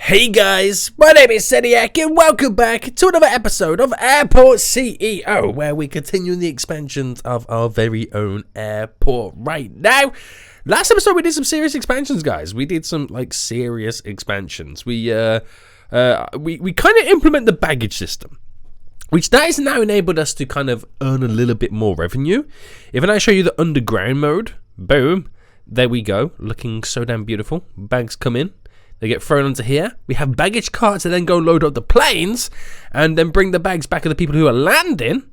Hey guys, my name is Seniac and welcome back to another episode of Airport CEO, where we continue the expansions of our very own airport right now. Last episode we did some serious expansions, guys. We did some serious expansions. We kind of implement the baggage system, which that has now enabled us to kind of earn a little bit more revenue. If I show you the underground mode, boom, there we go, looking so damn beautiful. Bags come in. They get thrown onto here. We have baggage carts that then go load up the planes and then bring the bags back to the people who are landing.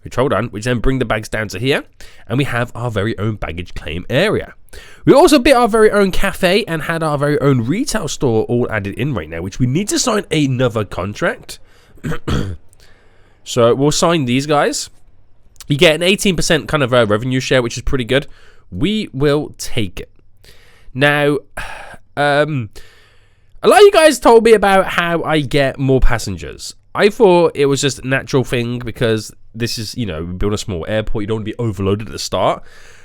Which then bring the bags down to here. And we have our very own baggage claim area. We also built our very own cafe and had our very own retail store all added in right now, which we need to sign another contract. So we'll sign these guys. You get an 18% kind of revenue share, which is pretty good. We will take it. Now, a lot of you guys told me about how I get more passengers. I thought it was just a natural thing because this is, build a small airport, you don't want to be overloaded at the start.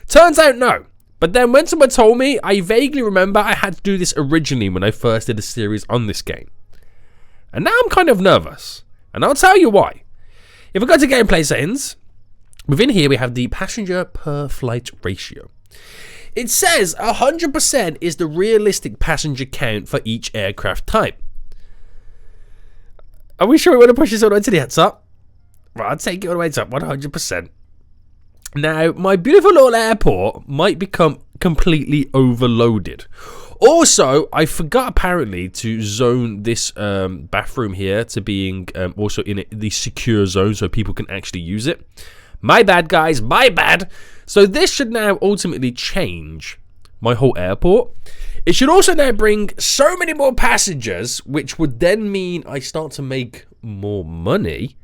Turns out no. But then when someone told me, I vaguely remember I had to do this originally when I first did a series on this game. And now I'm kind of nervous. And I'll tell you why. If we go to gameplay settings, within here we have the passenger per flight ratio. It says 100% is the realistic passenger count for each aircraft type. Are we sure we want to push this all the way to the top? Right, I'll take it all the way to up, 100%. Now, my beautiful little airport might become completely overloaded. Also, I forgot apparently to zone this bathroom here to being also in the secure zone so people can actually use it. My bad, guys, my bad. So this should now ultimately change my whole airport. It should also now bring so many more passengers, which would then mean I start to make more money.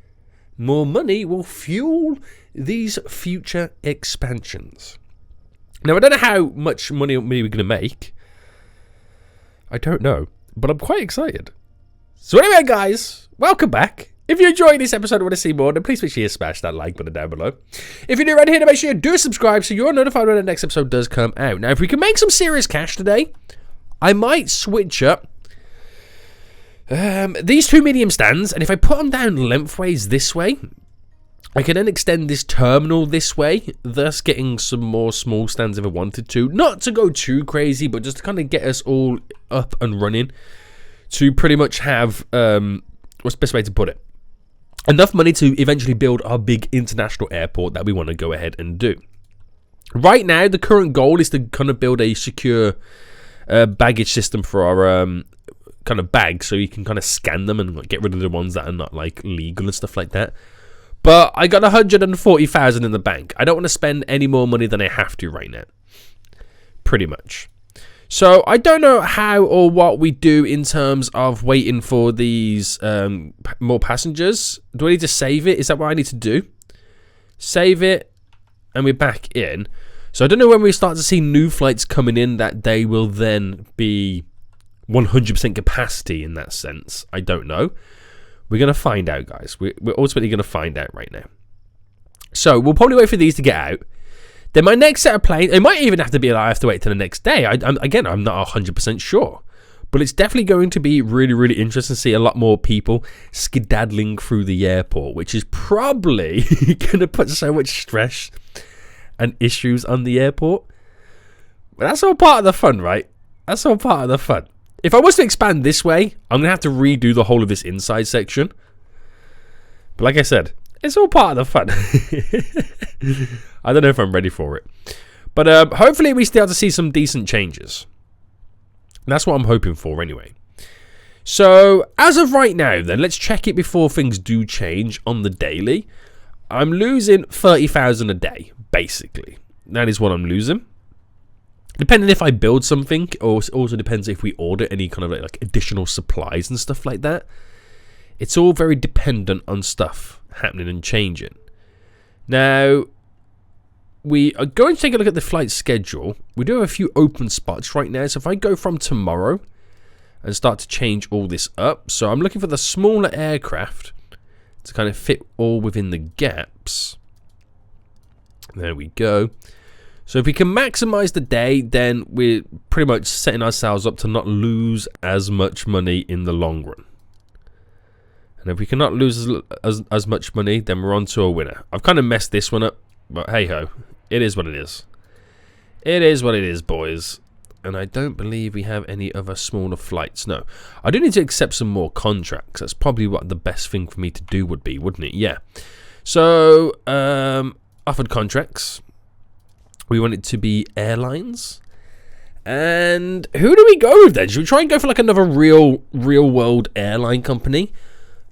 More money will fuel these future expansions. Now, I don't know how much money we're going to make. I don't know, but I'm quite excited. So anyway, guys, welcome back. If you're enjoying this episode and want to see more, then please make sure you smash that like button down below. If you're new around here, then make sure you do subscribe so you're notified when the next episode does come out. Now, if we can make some serious cash today, I might switch up these two medium stands, and if I put them down lengthways this way, I can then extend this terminal this way, thus getting some more small stands if I wanted to. Not to go too crazy, but just to kind of get us all up and running to pretty much have, what's the best way to put it? Enough money to eventually build our big international airport that we want to go ahead and do. Right now, the current goal is to kind of build a secure baggage system for our kind of bags, so you can kind of scan them and get rid of the ones that are not legal and stuff like that. But I got 140,000 in the bank. I don't want to spend any more money than I have to right now. Pretty much. So I don't know how or what we do in terms of waiting for these more passengers. Do I need to save it? Is that what I need to do? Save it, and we're back in. So I don't know when we start to see new flights coming in that they will then be 100% capacity in that sense. I don't know. We're going to find out, guys. We're ultimately going to find out right now. So we'll probably wait for these to get out. Then my next set of planes, it might even have to be I have to wait till the next day. I'm not 100% sure. But it's definitely going to be really, really interesting to see a lot more people skedaddling through the airport, which is probably going to put so much stress and issues on the airport. But that's all part of the fun, right? That's all part of the fun. If I was to expand this way, I'm going to have to redo the whole of this inside section. But like I said, it's all part of the fun. I don't know if I'm ready for it. But hopefully we start to see some decent changes. That's what I'm hoping for anyway. So as of right now then, let's check it before things do change on the daily. I'm losing 30,000 a day, basically. That is what I'm losing. Depending if I build something, or it also depends if we order any kind of like additional supplies and stuff like that. It's all very dependent on stuff happening and changing. Now, we are going to take a look at the flight schedule. We do have a few open spots right now. So if I go from tomorrow and start to change all this up. So I'm looking for the smaller aircraft to kind of fit all within the gaps. There we go. So if we can maximize the day, then we're pretty much setting ourselves up to not lose as much money in the long run. And if we cannot lose as much money, then we're on to a winner. I've kind of messed this one up, but hey-ho. It is what it is. It is what it is, boys. And I don't believe we have any other smaller flights. No. I do need to accept some more contracts. That's probably what the best thing for me to do would be, wouldn't it? Yeah. So, offered contracts. We want it to be airlines. And who do we go with then? Should we try and go for like another real world airline company?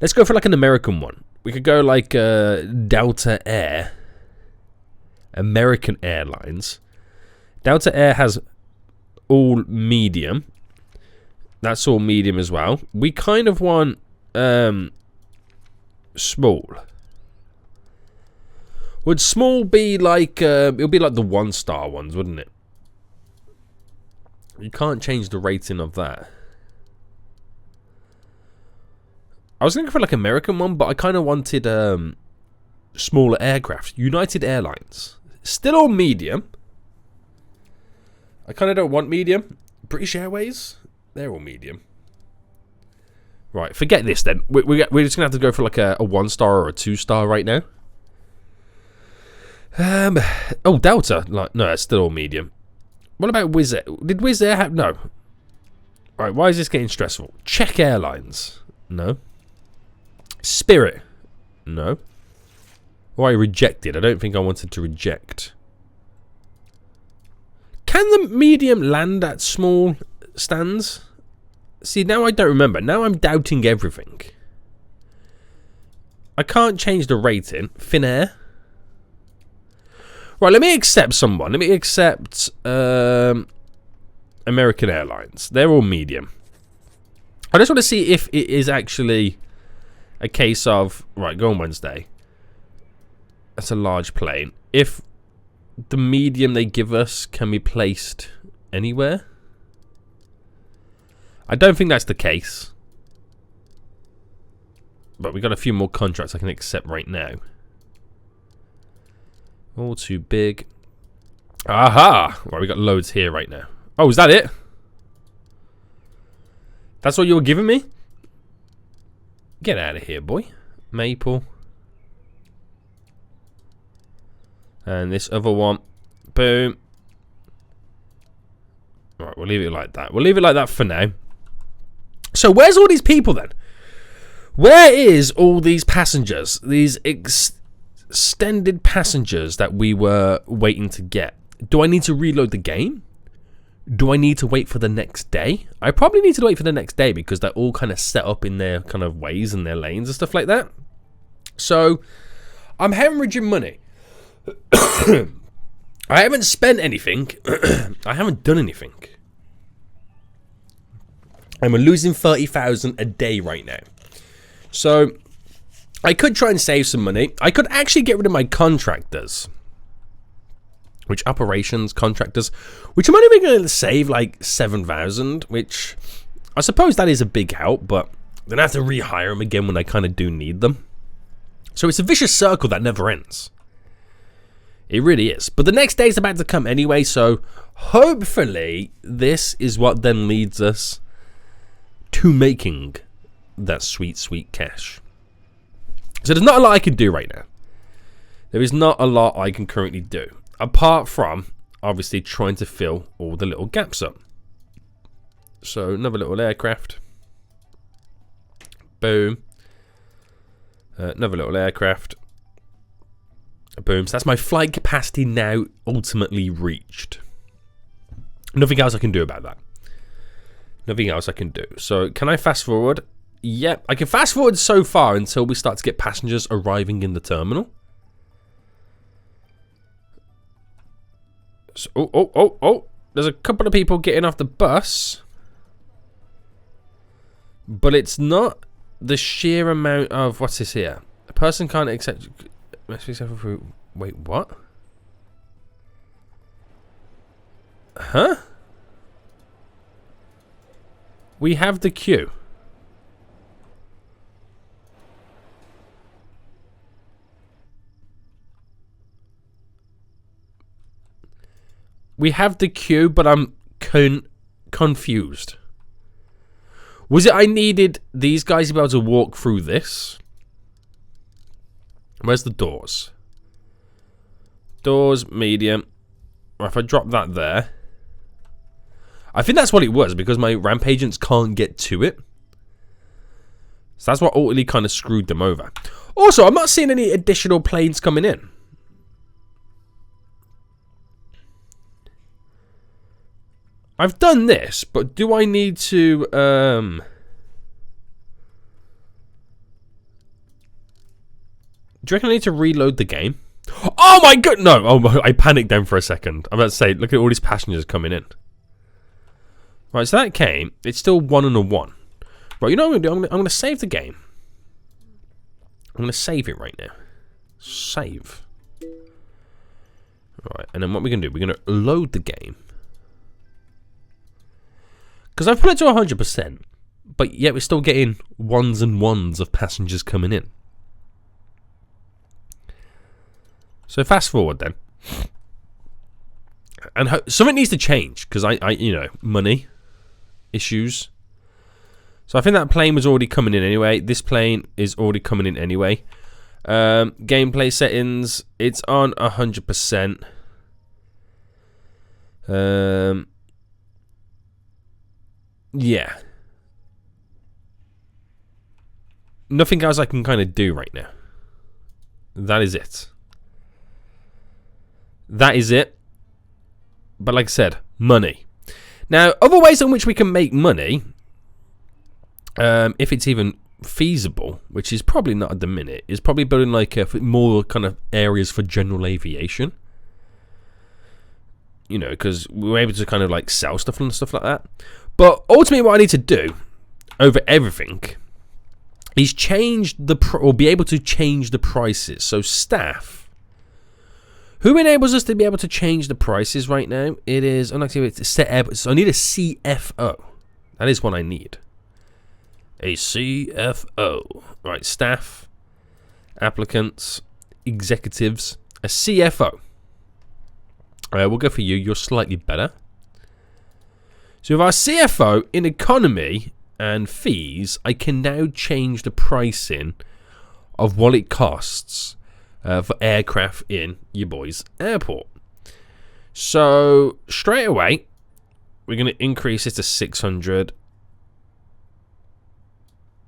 Let's go for like an American one. We could go like Delta Air. American Airlines. Delta Air has all medium. That's all medium as well. We kind of want small. Would small be like it'll be like the 1-star ones, wouldn't it? You can't change the rating of that. I was thinking for like American one, but I kind of wanted smaller aircraft. United Airlines. Still all medium. I kind of don't want medium. British Airways. They're all medium. Right, forget this then. We're just going to have to go for like a 1-star or a 2-star right now. Oh, Delta. Like, no, it's still all medium. What about Wizz Air? Did Wizz Air have... No. Right, why is this getting stressful? Czech Airlines. No. Spirit. No. Or I rejected. I don't think I wanted to reject. Can the medium land at small stands? See, now I don't remember. Now I'm doubting everything. I can't change the rating. Finnair. Right, let me accept someone. Let me accept American Airlines. They're all medium. I just want to see if it is actually a case of... Right, go on Wednesday. That's a large plane. If the medium they give us can be placed anywhere. I don't think that's the case. But we got a few more contracts I can accept right now. All too big. Aha! Right, we got loads here right now. Oh, is that it? That's what you were giving me? Get out of here, boy. Maple. And this other one. Boom. Right, we'll leave it like that. We'll leave it like that for now. So where's all these people then? Where is all these passengers? These extended passengers that we were waiting to get. Do I need to reload the game? Do I need to wait for the next day? I probably need to wait for the next day because they're all kind of set up in their kind of ways and their lanes and stuff like that. So I'm hemorrhaging money. I haven't spent anything. I haven't done anything. I'm losing 30,000 a day right now. So I could try and save some money. I could actually get rid of my contractors. Which operations contractors, which I'm only going to save like 7,000, which I suppose that is a big help, but then I have to rehire them again when I kind of do need them. So it's a vicious circle that never ends. It really is. But the next day is about to come anyway, so hopefully this is what then leads us to making that sweet, sweet cash. So there's not a lot I can do right now. There is not a lot I can currently do. Apart from, obviously, trying to fill all the little gaps up. So, another little aircraft. Boom. Another little aircraft. Boom. So, that's my flight capacity now ultimately reached. Nothing else I can do about that. Nothing else I can do. So, can I fast forward? Yep. I can fast forward so far until we start to get passengers arriving in the terminal. So, oh. There's a couple of people getting off the bus. But it's not the sheer amount of... What's this here? A person can't accept... Wait, what? Huh? We have the queue. We have the queue, but I'm confused. Was it I needed these guys to be able to walk through this? Where's the doors? Doors, medium. Or if I drop that there. I think that's what it was, because my ramp agents can't get to it. So that's what ultimately kind of screwed them over. Also, I'm not seeing any additional planes coming in. I've done this, but do I need to... Do you reckon I need to reload the game? Oh my god, no! Oh, I panicked then for a second. I'm about to say, look at all these passengers coming in. Right, so that came. It's still 1 and a 1. Right, you know what I'm going to do? I'm going to save the game. I'm going to save it right now. Save. Right, and then what we're going to do, we're going to load the game. Because I've put it to 100%, but yet we're still getting 1s and 1s of passengers coming in. So fast forward then. And something needs to change, because you know, money issues. So I think that plane was already coming in anyway. This plane is already coming in anyway. Gameplay settings, it's on 100%. Yeah. Nothing else I can kind of do right now. That is it. That is it. But like I said, money. Now, other ways in which we can make money, if it's even feasible, which is probably not at the minute, is probably building like more kind of areas for general aviation. You know, because we're able to kind of like sell stuff and stuff like that. But ultimately what I need to do over everything is change or be able to change the prices. So staff. Who enables us to be able to change the prices right now? It is unactivated set air. So I need a CFO. That is what I need. A CFO. Right, staff, applicants, executives, a CFO. We'll go for you. You're slightly better. So with our CFO in economy and fees, I can now change the pricing of what it costs for aircraft in your boy's airport. So straight away, we're going to increase it to 600,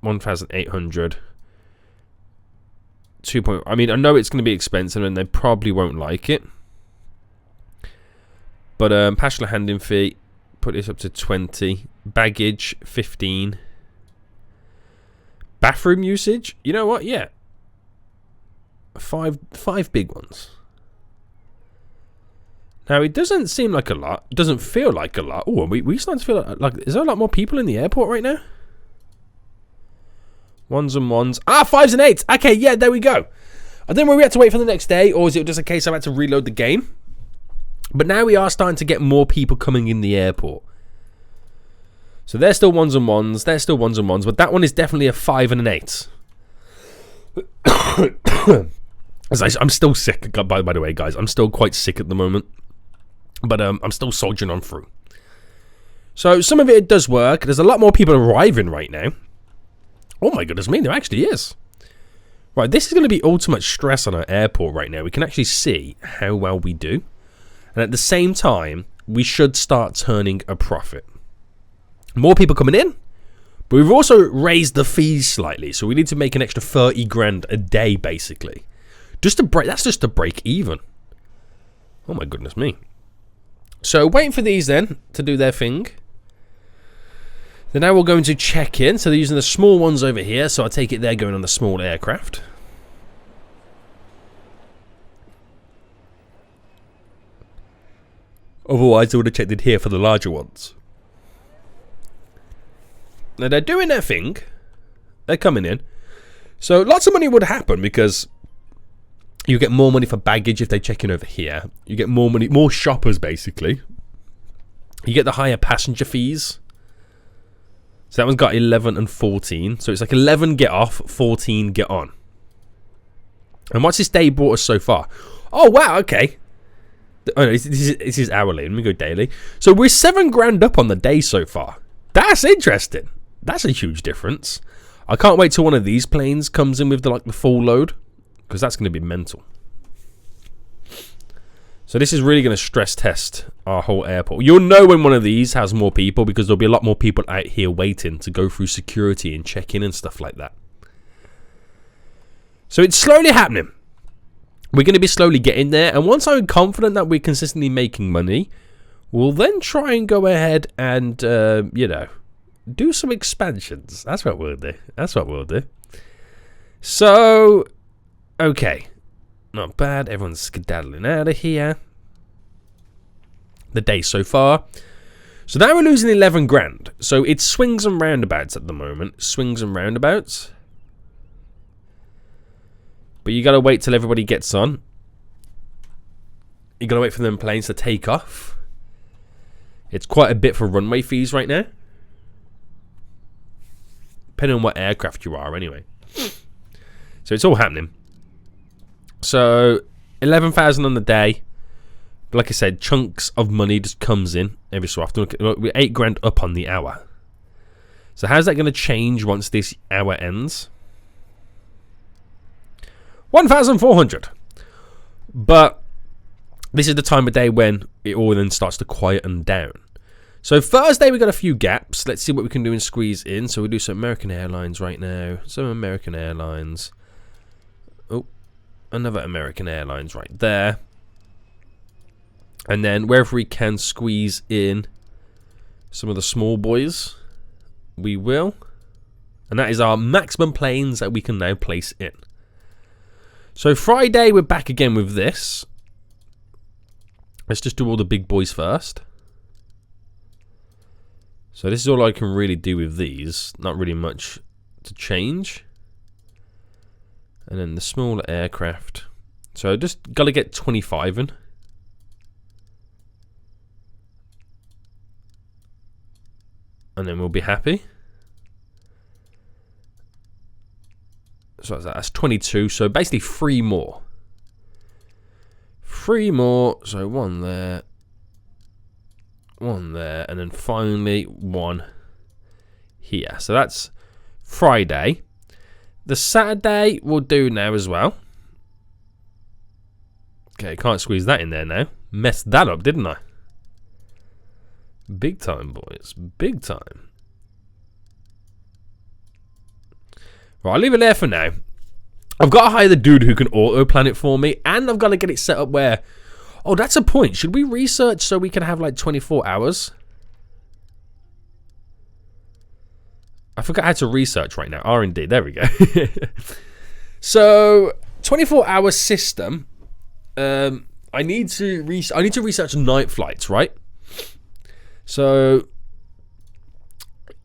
1,800, 2. I mean, I know it's going to be expensive and they probably won't like it. But passenger handling fee, put this up to 20. Baggage, 15. Bathroom usage, you know what? Yeah. Five big ones. Now, it doesn't seem like a lot. It doesn't feel like a lot. Oh, we starting to feel like... Is there a lot more people in the airport right now? 1s and 1s. Ah, 5s and 8s. Okay, yeah, there we go. I didn't know we had to wait for the next day, or is it just a case I had to reload the game? But now we are starting to get more people coming in the airport. So they're still 1s and 1s. They're still 1s and 1s. But that one is definitely a 5 and an 8. I'm still sick, by the way, guys. I'm still quite sick at the moment. But I'm still soldiering on through. So some of it does work. There's a lot more people arriving right now. Oh my goodness me, there actually is. Right, this is going to be ultimate stress on our airport right now. We can actually see how well we do. And at the same time, we should start turning a profit. More people coming in, but we've also raised the fees slightly. So we need to make an extra 30 grand a day, basically. Just to break, that's just to break even. Oh my goodness me. So waiting for these then to do their thing. Then now we're going to check in. So they're using the small ones over here. So I take it they're going on the small aircraft. Otherwise, I would have checked it here for the larger ones. Now, they're doing their thing. They're coming in. So, lots of money would happen because you get more money for baggage if they check in over here. You get more money, more shoppers, basically. You get the higher passenger fees. So, that one's got 11 and 14. So, it's like 11 get off, 14 get on. And what's this day brought us so far? Oh, wow, okay. Oh, no, this is hourly. Let me go daily. So we're 7 grand up on the day so far. That's interesting. That's a huge difference. I can't wait till one of these planes comes in with the full load, because that's going to be mental. So this is really going to stress test our whole airport. You'll know when one of these has more people, because there'll be a lot more people out here waiting to go through security and check in and stuff like that. So it's slowly happening. We're going to be slowly getting there. And once I'm confident that we're consistently making money, we'll then try and go ahead and, do some expansions. That's what we'll do. That's what we'll do. So, okay. Not bad. Everyone's skedaddling out of here. The day so far. So now we're losing 11 grand. So it's swings and roundabouts at the moment. Swings and roundabouts. But you got to wait till everybody gets on. You got to wait for them planes to take off. It's quite a bit for runway fees right now. Depending on what aircraft you are, anyway. So it's all happening. So 11,000 on the day. But like I said, chunks of money just comes in every so often. We're 8 grand up on the hour. So how's that going to change once this hour ends? 1,400. But this is the time of day when it all then starts to quieten down. So Thursday we got a few gaps. Let's see what we can do and squeeze in. So we'll do some American Airlines right now. Some American Airlines. Oh, another American Airlines right there. And then wherever we can squeeze in some of the small boys, we will. And that is our maximum planes that we can now place in. So Friday, we're back again with this. Let's just do all the big boys first. So this is all I can really do with these. Not really much to change. And then the smaller aircraft. So I just got to get 25 in. And then we'll be happy. So that's 22. So basically 3 more. 3 more. So 1 there. 1 there. And then finally 1 here. So that's Friday. The Saturday we'll do now as well. Okay, can't squeeze that in there now. Messed that up, didn't I? Big time, boys. Big time. Right, I'll leave it there for now. I've got to hire the dude who can auto-plan it for me, and I've got to get it set up where... Oh, that's a point. Should we research so we can have like 24 hours? I forgot how to research right now. R&D, there we go. So, 24-hour system. I need to research night flights, right? So...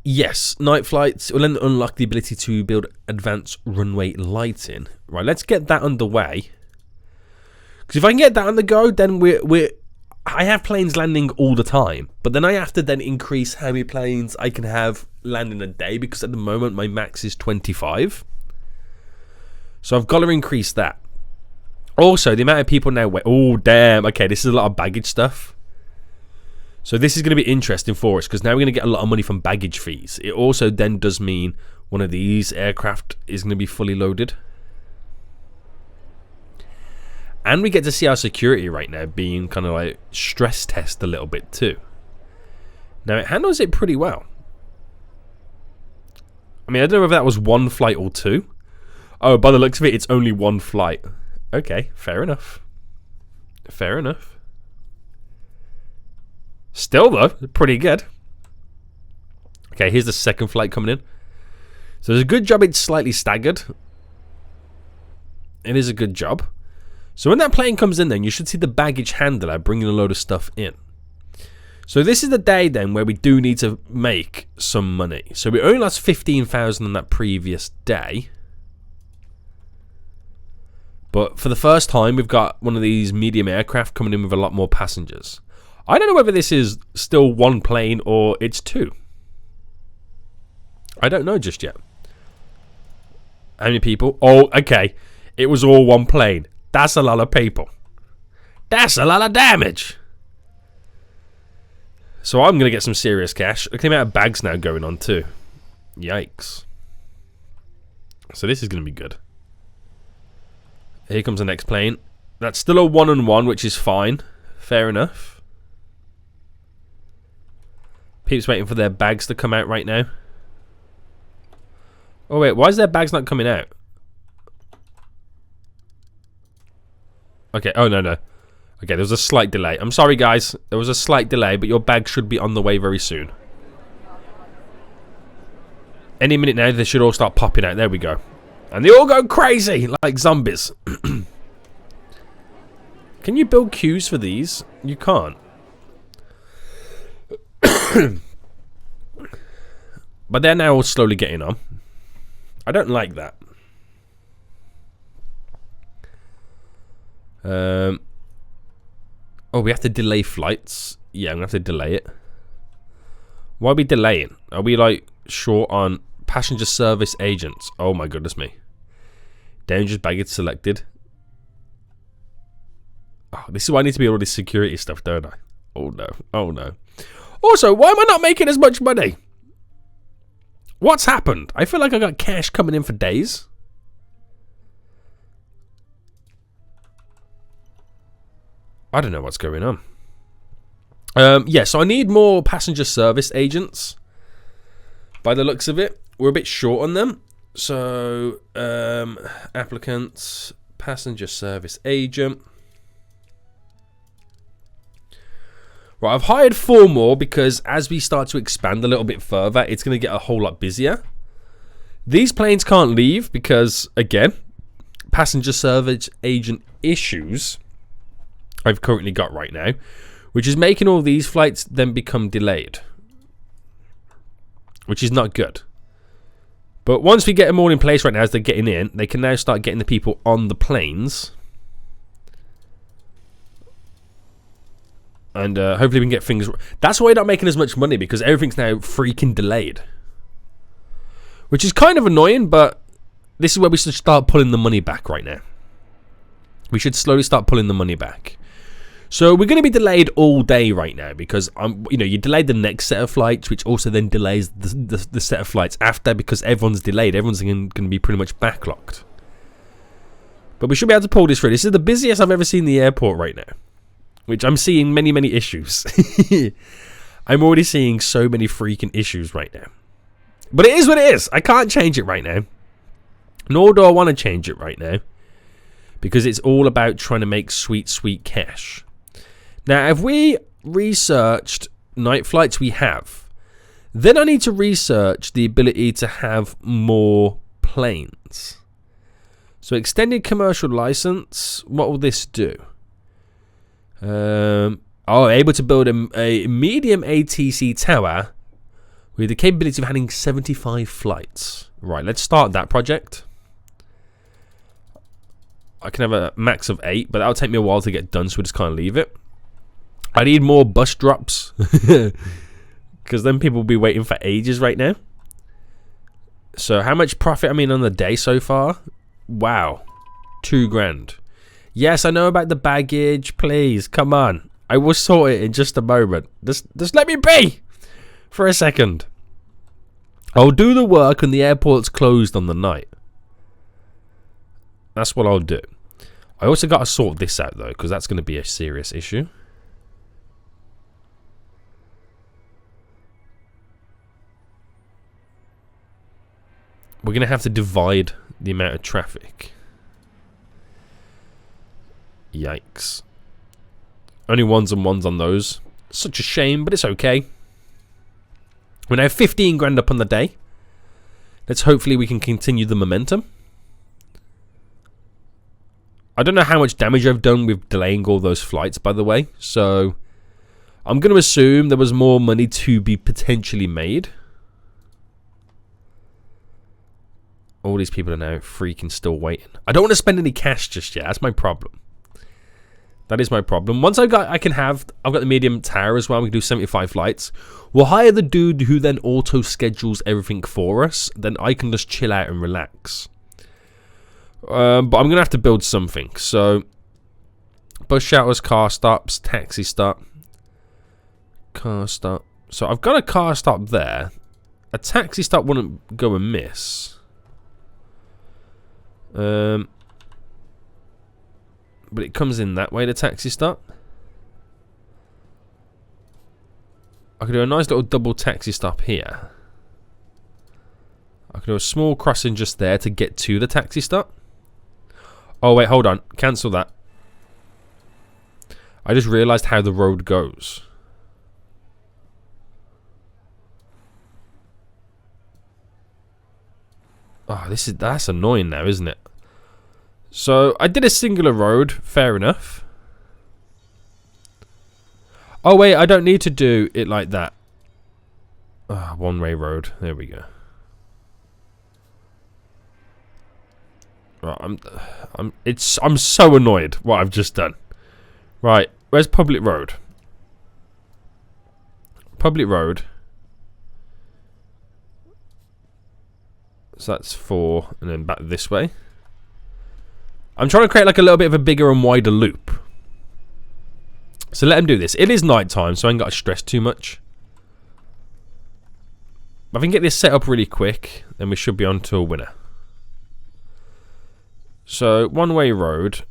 Yes, night flights will then unlock the ability to build advanced runway lighting. Right, let's get that underway. Because if I can get that on the go, then I have planes landing all the time. But then I have to then increase how many planes I can have land in a day, because at the moment my max is 25. So I've got to increase that. Also, the amount of people now... Oh, damn. Okay, this is a lot of baggage stuff. So this is going to be interesting for us, because now we're going to get a lot of money from baggage fees. It also then does mean one of these aircraft is going to be fully loaded. And we get to see our security right now being kind of like stress test a little bit too. Now it handles it pretty well. I mean, I don't know if that was 1 flight or 2. Oh, by the looks of it, it's only 1 flight. Okay, fair enough. Fair enough. Still, though, pretty good. Okay, here's the second flight coming in. So there's a good job it's slightly staggered. It is a good job. So when that plane comes in then, you should see the baggage handler bringing a load of stuff in. So this is the day then where we do need to make some money. So we only lost 15,000 on that previous day. But for the first time, we've got one of these medium aircraft coming in with a lot more passengers. I don't know whether this is still 1 plane or it's 2. I don't know just yet. How many people? Oh, okay. It was all 1 plane. That's a lot of people. That's a lot of damage. So I'm going to get some serious cash. Look at the amount of bags now going on too. Yikes. So this is going to be good. Here comes the next plane. That's still a 1-on-1, which is fine. Fair enough. Peeps waiting for their bags to come out right now. Oh wait, why is their bags not coming out? Okay, oh no. Okay, there was a slight delay. I'm sorry guys, there was a slight delay, but your bag should be on the way very soon. Any minute now, they should all start popping out. There we go. And they all go crazy, like zombies. Can you build queues for these? You can't. But they're now all slowly getting on. I don't like that. Oh, we have to delay flights. Yeah, I'm gonna have to delay it. Why are we delaying? Are we like short on passenger service agents? Oh my goodness me. Dangerous baggage selected. Oh, this is why I need to be all this security stuff, don't I? Oh no. Oh no. Also, why am I not making as much money? What's happened? I feel like I got cash coming in for days. I don't know what's going on. Yeah, so I need more passenger service agents. By the looks of it, we're a bit short on them. So, applicants, passenger service agent. Right, I've hired 4 more because as we start to expand a little bit further, it's going to get a whole lot busier. These planes can't leave because, again, passenger service agent issues I've currently got right now, which is making all these flights then become delayed, which is not good. But once we get them all in place right now, as they're getting in, they can now start getting the people on the planes. And hopefully we can get things... That's why we're not making as much money, because everything's now freaking delayed. Which is kind of annoying, but this is where we should start pulling the money back right now. We should slowly start pulling the money back. So we're going to be delayed all day right now, because you delayed the next set of flights, which also then delays the set of flights after, because everyone's delayed. Everyone's going to be pretty much backlogged. But we should be able to pull this through. This is the busiest I've ever seen the airport right now, which I'm seeing many, many issues. I'm already seeing so many freaking issues right now. But it is what it is. I can't change it right now. Nor do I want to change it right now, because it's all about trying to make sweet, sweet cash. Now, if we researched night flights, we have. Then I need to research the ability to have more planes. So extended commercial license, what will this do? Able to build a medium ATC tower with the capability of handling 75 flights. Right, let's start that project. I can have a max of 8, but that'll take me a while to get done, so we just can't leave it. I need more bus drops, because then people will be waiting for ages right now. So how much profit I mean on the day so far? Wow, 2 grand. Yes, I know about the baggage. Please, come on. I will sort it in just a moment. Just let me be for a second. I'll do the work when the airport's closed on the night. That's what I'll do. I also got to sort this out, though, because that's going to be a serious issue. We're going to have to divide the amount of traffic. Yikes. Only 1s and 1s on those. Such a shame, but it's okay. We're now 15 grand up on the day. Hopefully we can continue the momentum. I don't know how much damage I've done with delaying all those flights, by the way. So I'm going to assume there was more money to be potentially made. All these people are now freaking still waiting. I don't want to spend any cash just yet. That's my problem. That is my problem. Once I've got the medium tower as well. We can do 75 flights. We'll hire the dude who then auto schedules everything for us. Then I can just chill out and relax. But I'm gonna have to build something. So Bus shelters, car stops, taxi stop, car stop. So I've got a car stop there. A taxi stop wouldn't go amiss. But it comes in that way, the taxi stop. I could do a nice little double taxi stop here. I could do a small crossing just there to get to the taxi stop. Oh wait, hold on. Cancel that. I just realised how the road goes. Oh, that's annoying now, isn't it? So, I did a singular road. Fair enough. Oh, wait. I don't need to do it like that. Oh, one-way road. There we go. Right, I'm so annoyed what I've just done. Right. Where's public road? Public road. So that's 4, and then back this way. I'm trying to create like a little bit of a bigger and wider loop. So let him do this. It is night time, so I ain't got to stress too much. If I can get this set up really quick, then we should be on to a winner. So, one-way road.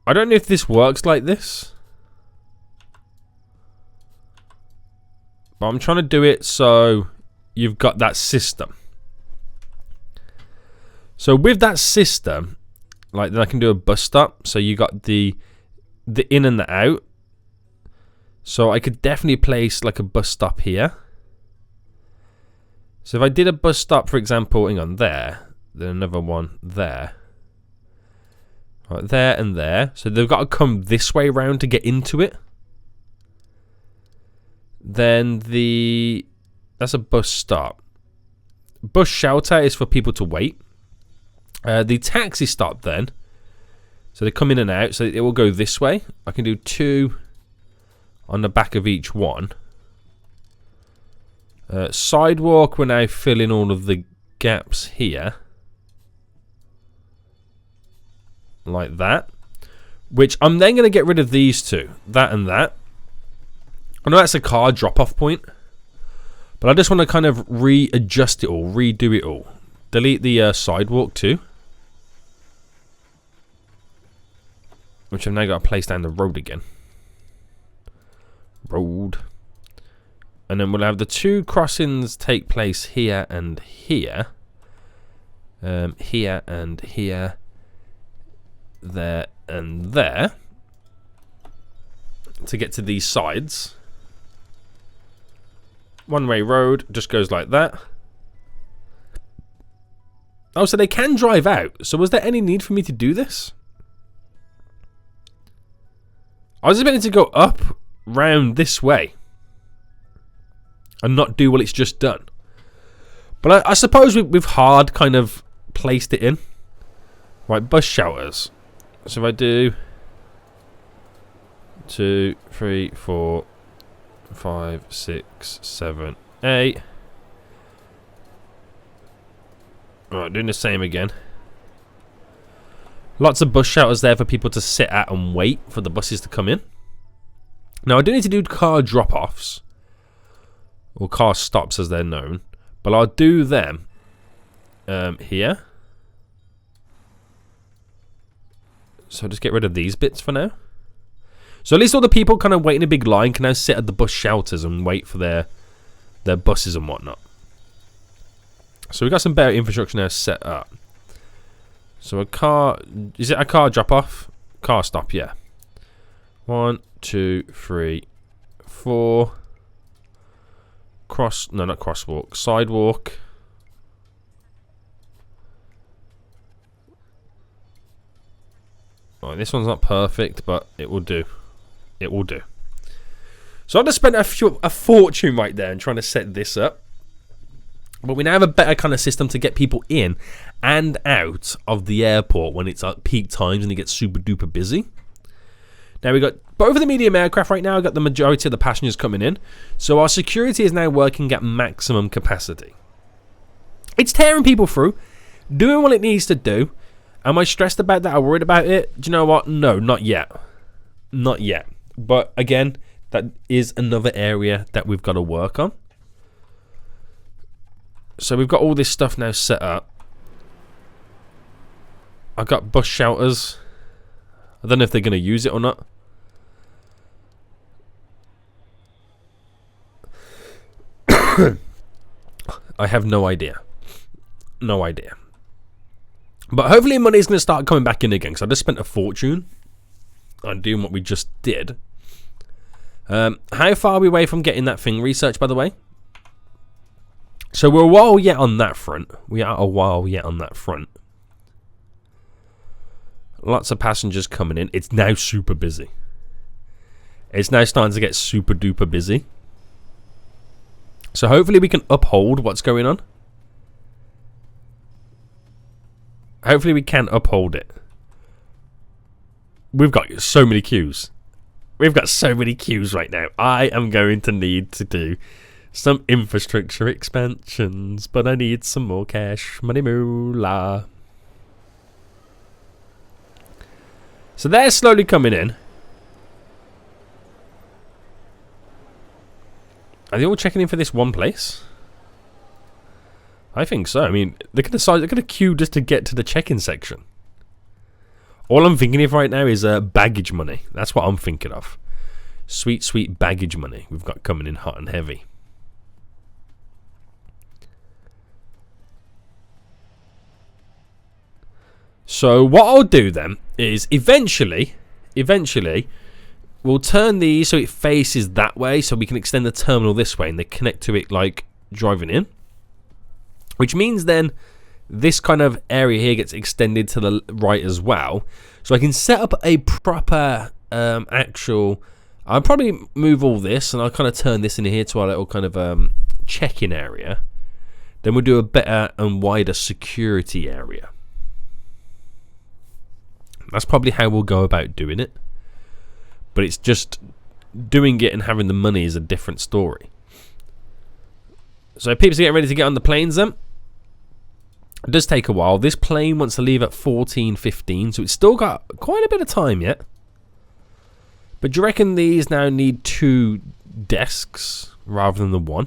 I don't know if this works like this. But I'm trying to do it so you've got that system. So with that system, like then I can do a bus stop. So you got the in and the out. So I could definitely place like a bus stop here. So if I did a bus stop, for example, hang on, there, then another one there. Right, there and there. So they've got to come this way round to get into it. Then that's a bus stop. Bus shelter is for people to wait. The taxi stop then. So they come in and out. So it will go this way. I can do 2 on the back of each one. Sidewalk, we're now filling all of the gaps here. Like that. Which I'm then going to get rid of these two. That and that. I know that's a car drop-off point. But I just want to kind of readjust it all. Redo it all. Delete the sidewalk too. Which I've now got to place down the road again. Road. And then we'll have the 2 crossings take place here and here. Here and here. There and there. To get to these sides. One-way road just goes like that. Oh, so they can drive out. So was there any need for me to do this? I was expecting to go up, round this way. And not do what it's just done. But I suppose we've hard kind of placed it in. Right, bus shelters. So if I do 2, 3, 4, 5, 6, 7, 8. Alright, doing the same again. Lots of bus shelters there for people to sit at and wait for the buses to come in. Now I do need to do car drop-offs. Or car stops as they're known. But I'll do them here. So just get rid of these bits for now. So at least all the people kind of wait in a big line can now sit at the bus shelters and wait for their buses and whatnot. So we've got some better infrastructure now set up. So is it a car drop off? Car stop, yeah. 1, 2, 3, 4. No, not crosswalk. Sidewalk. Right, this one's not perfect, but it will do. It will do. So I just spent a fortune right there in trying to set this up. But we now have a better kind of system to get people in and out of the airport when it's at peak times and it gets super duper busy. Now we've got Both of the medium aircraft right now, I've got the majority of the passengers coming in. So our security is now working at maximum capacity. It's tearing people through, doing what it needs to do. Am I stressed about that? Am I worried about it? Do you know what? No, not yet. Not yet. But again, that is another area that we've got to work on. So we've got all this stuff now set up. I've got bus shelters. I don't know if they're going to use it or not. I have no idea. No idea. But hopefully money's going to start coming back in again, because I just spent a fortune on doing what we just did. How far are we away from getting that thing researched, by the way? So we're a while yet on that front. We are a while yet on that front. Lots of passengers coming in. It's now super busy. It's now starting to get super duper busy. So hopefully we can uphold what's going on. Hopefully we can uphold it. We've got so many queues. We've got so many queues right now. I am going to need to do some infrastructure expansions, but I need some more cash money moolah. So they're slowly coming in. Are they all checking in for this one place? I think so. I mean, they're gonna queue just to get to the check-in section. All I'm thinking of right now is baggage money. That's what I'm thinking of. Sweet, sweet baggage money we've got coming in hot and heavy. So what I'll do then is eventually we'll turn these so it faces that way, so we can extend the terminal this way and they connect to it like driving in. Which means then this kind of area here gets extended to the right as well. So I can set up a proper actual... I'll probably move all this and I'll kind of turn this in here to our little kind of check-in area. Then we'll do a better and wider security area. That's probably how we'll go about doing it. But it's just doing it and having the money is a different story. So people are getting ready to get on the planes then. It does take a while. This plane wants to leave at 14:15, so it's still got quite a bit of time yet. But do you reckon these now need 2 desks rather than the 1?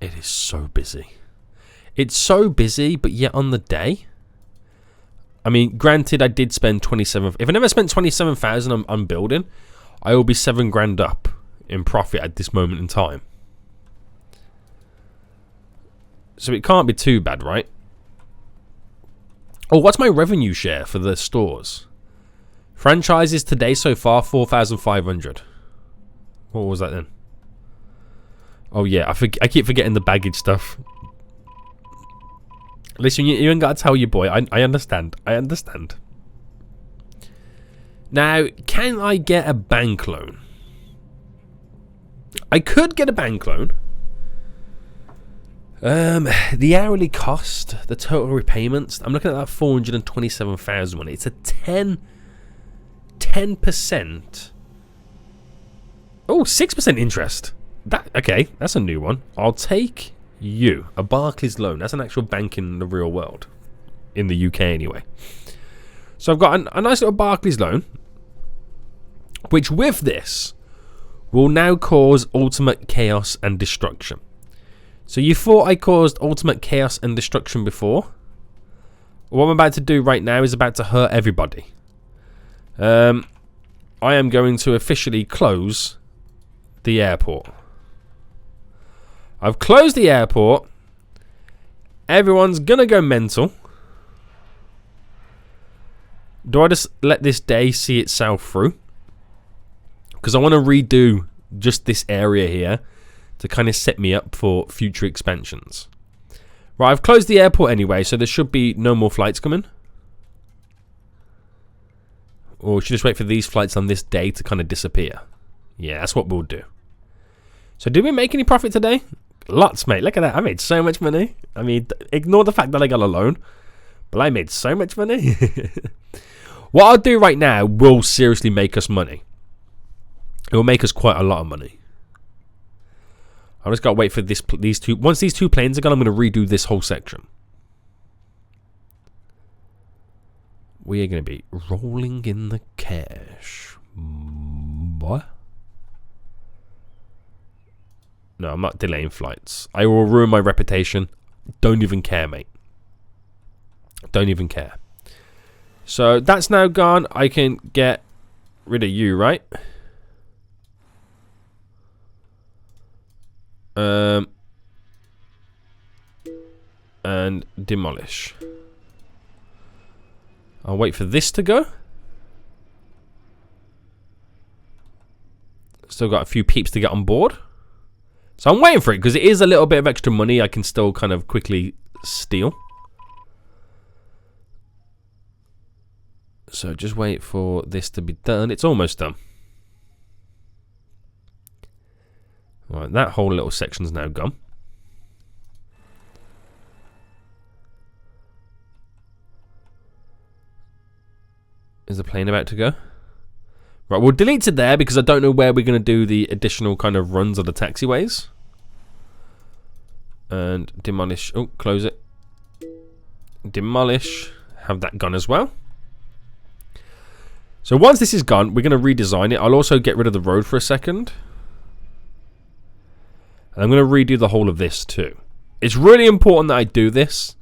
It is so busy. It's so busy, but yet on the day... I mean, granted, I did spend 27... If I never spent 27,000 on building, I will be 7 grand up in profit at this moment in time. So it can't be too bad, right? Oh, what's my revenue share for the stores? Franchises today so far, 4,500. What was that then? Oh yeah, I keep forgetting the baggage stuff. Listen, you ain't got to tell your boy. I understand. I understand. Now, can I get a bank loan? I could get a bank loan. The hourly cost, the total repayments, I'm looking at that 427,000 money. It's a 10%. Oh, 6% interest. Okay, that's a new one. I'll take you. A Barclays loan. That's an actual bank in the real world. In the UK anyway. So I've got a nice little Barclays loan. Which with this will now cause ultimate chaos and destruction. So you thought I caused ultimate chaos and destruction before? What I'm about to do right now is about to hurt everybody. I am going to officially close the airport. I've closed the airport. Everyone's gonna go mental. Do I just let this day see itself through? Because I want to redo just this area here to kind of set me up for future expansions. Right, I've closed the airport anyway, so there should be no more flights coming. Or should just wait for these flights on this day to kind of disappear. Yeah, that's what we'll do. So did we make any profit today? Lots, mate. Look at that. I made so much money. I mean, ignore the fact that I got a loan. But I made so much money. What I'll do right now will seriously make us money. It will make us quite a lot of money. I just got to wait for these two. Once these two planes are gone, I'm going to redo this whole section. We are going to be rolling in the cash. What? No, I'm not delaying flights. I will ruin my reputation. Don't even care, mate. Don't even care. So that's now gone. I can get rid of you, right? And demolish. I'll wait for this to go. Still got a few peeps to get on board. So I'm waiting for it because it is a little bit of extra money I can still kind of quickly steal. So just wait for this to be done. It's almost done. Right, that whole little section's now gone. Is the plane about to go? Right, we'll delete it there because I don't know where we're going to do the additional kind of runs of the taxiways. And demolish. Oh, close it. Demolish. Have that gone as well. So once this is gone, we're going to redesign it. I'll also get rid of the road for a second. And I'm going to redo the whole of this too. It's really important that I do this.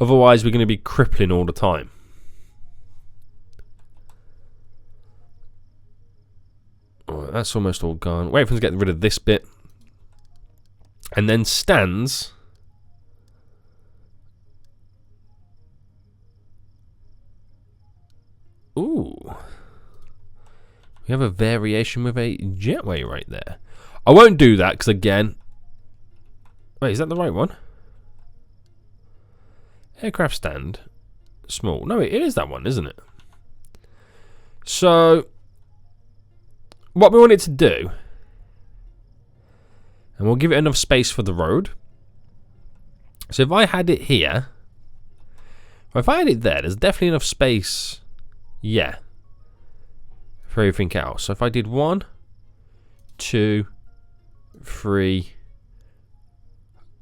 Otherwise, we're going to be crippling all the time. Alright, that's almost all gone. Wait for them to get rid of this bit. And then stands. Ooh. We have a variation with a jetway right there. I won't do that because again... Wait, is that the right one? Aircraft stand. Small. No, it is that one, isn't it? So... what we want it to do, and we'll give it enough space for the road. So if I had it here, or if I had it there, there's definitely enough space, yeah, for everything else. So if I did 1, 2, 3,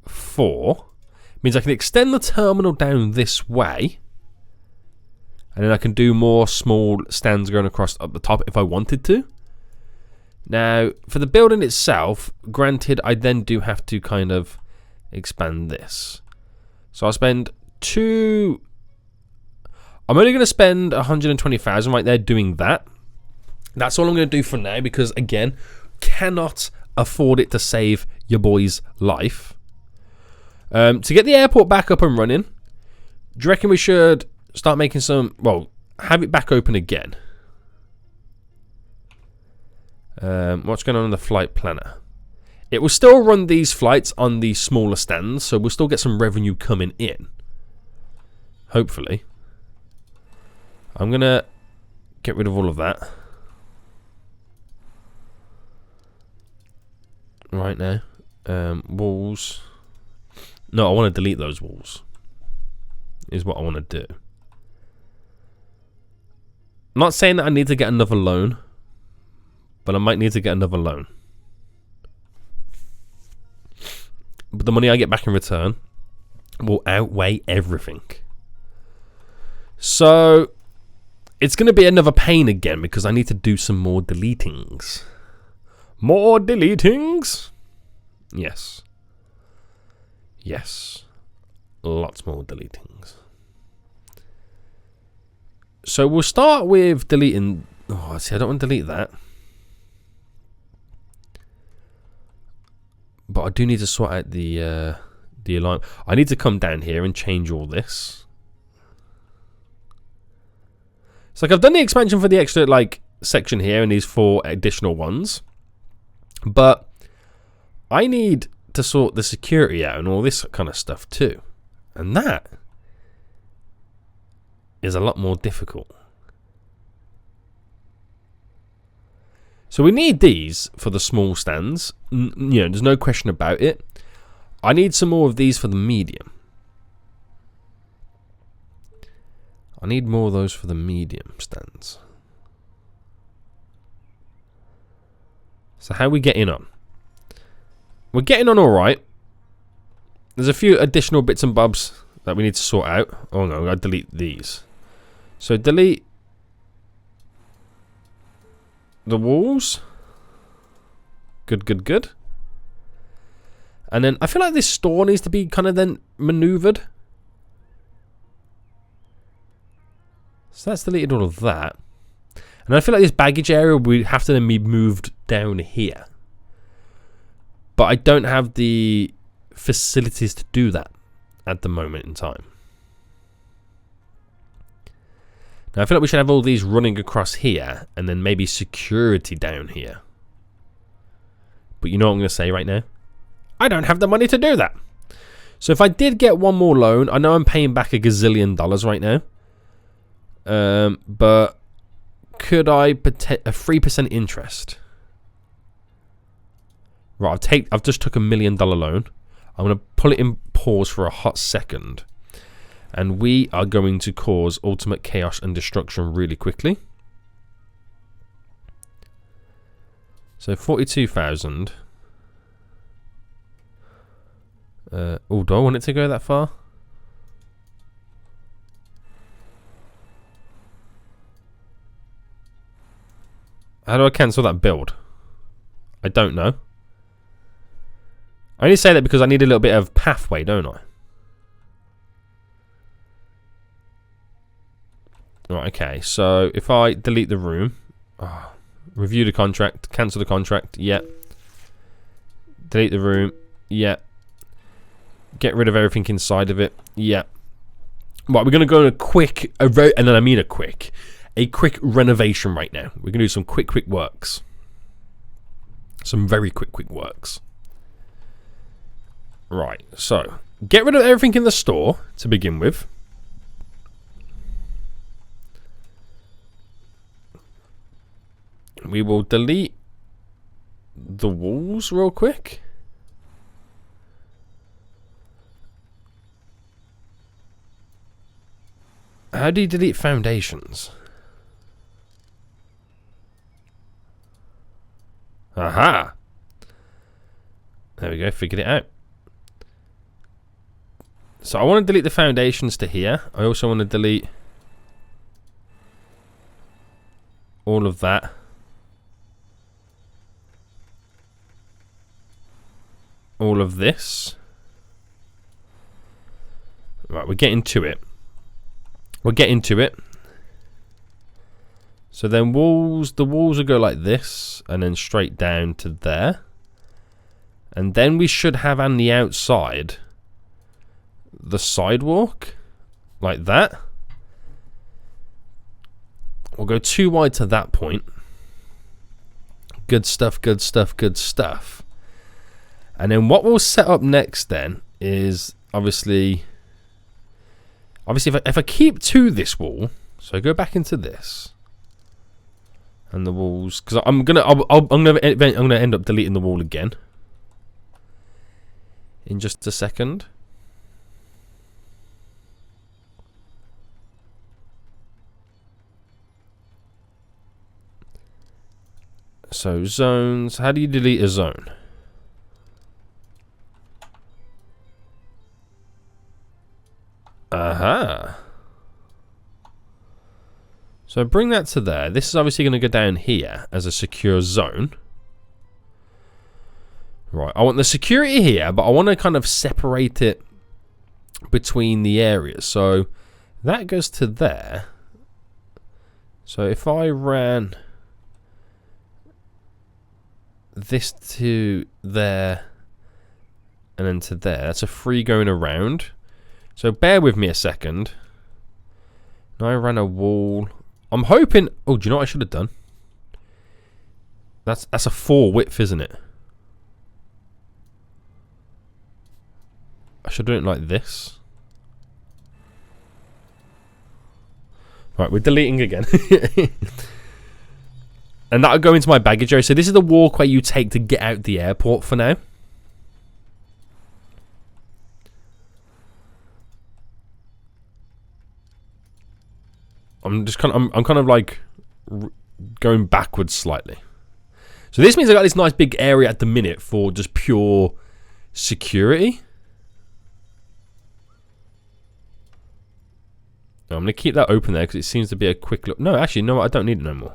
4, means I can extend the terminal down this way, and then I can do more small stands going across up the top if I wanted to. Now, for the building itself, granted, I then do have to kind of expand this. So I'll spend I'm only going to spend 120,000 right there doing that. That's all I'm going to do for now because, again, cannot afford it to save your boy's life. To get the airport back up and running, do you reckon we should start making some, well, have it back open again? What's going on in the flight planner? It will still run these flights on the smaller stands, so we'll still get some revenue coming in. Hopefully. I'm going to get rid of all of that. Right now. Walls. No, I want to delete those walls. Is what I want to do. I'm not saying that I need to get another loan. But I might need to get another loan. But the money I get back in return will outweigh everything. So it's going to be another pain again because I need to do some more deletings. More deletings? Yes. Yes. Lots more deletings. So we'll start with deleting... Oh, see, I don't want to delete that. But I do need to sort out the alarm. I need to come down here and change all this. It's like I've done the expansion for the extra section here and these 4 additional ones. But I need to sort the security out and all this kind of stuff too. And that is a lot more difficult. So we need these for the small stands. You know, there's no question about it. I need some more of these for the medium. I need more of those for the medium stands. So how are we getting on? We're getting on alright. There's a few additional bits and bobs that we need to sort out. Oh no, I'll delete these. So delete the walls. Good, good, good. And then I feel like this store needs to be kind of then maneuvered. So that's deleted all of that. And I feel like this baggage area would have to then be moved down here. But I don't have the facilities to do that at the moment in time. Now I feel like we should have all these running across here and then maybe security down here. But you know what I'm going to say right now? I don't have the money to do that. So if I did get one more loan, I know I'm paying back $1 gazillion right now. But could I put a 3% interest? Right, I've just took $1 million loan. I'm going to pull it in pause for a hot second. And we are going to cause ultimate chaos and destruction really quickly. So 42,000. Oh, do I want it to go that far? How do I cancel that build? I don't know. I only say that because I need a little bit of pathway, don't I? Right, okay. So if I delete the room, review the contract, cancel the contract, yeah. Delete the room, yeah. Get rid of everything inside of it, yeah. Right, we're going to go on a quick, and then I mean a quick renovation right now. We're going to do some quick works. Some very quick works. Right, so get rid of everything in the store to begin with. We will delete the walls real quick. How do you delete foundations? Aha! There we go, figured it out. So I want to delete the foundations to here. I also want to delete all of that. All of this. Right, we're getting to it. We're getting to it. So then walls, the walls will go like this and then straight down to there. And then we should have on the outside the sidewalk like that. We'll go too wide to that point. Good stuff, good stuff, good stuff. And then what we'll set up next then is obviously if I keep to this wall, so I go back into this and the walls, because I'm gonna end up deleting the wall again in just a second. So zones, how do you delete a zone? Aha. So bring that to there. This is obviously going to go down here as a secure zone. Right, I want the security here, but I want to kind of separate it between the areas. So that goes to there. So if I ran this to there and then to there, that's a free going around. So bear with me a second. Now I ran a wall. I'm hoping. Oh, do you know what I should have done? That's a 4 width, isn't it? I should do it like this. Right, we're deleting again. And that'll go into my baggage area. So this is the walkway you take to get out the airport for now. I'm kind of like going backwards slightly. So this means I got this nice big area at the minute for just pure security. I'm going to keep that open there because it seems to be a quick look. No, actually, no, I don't need it no more.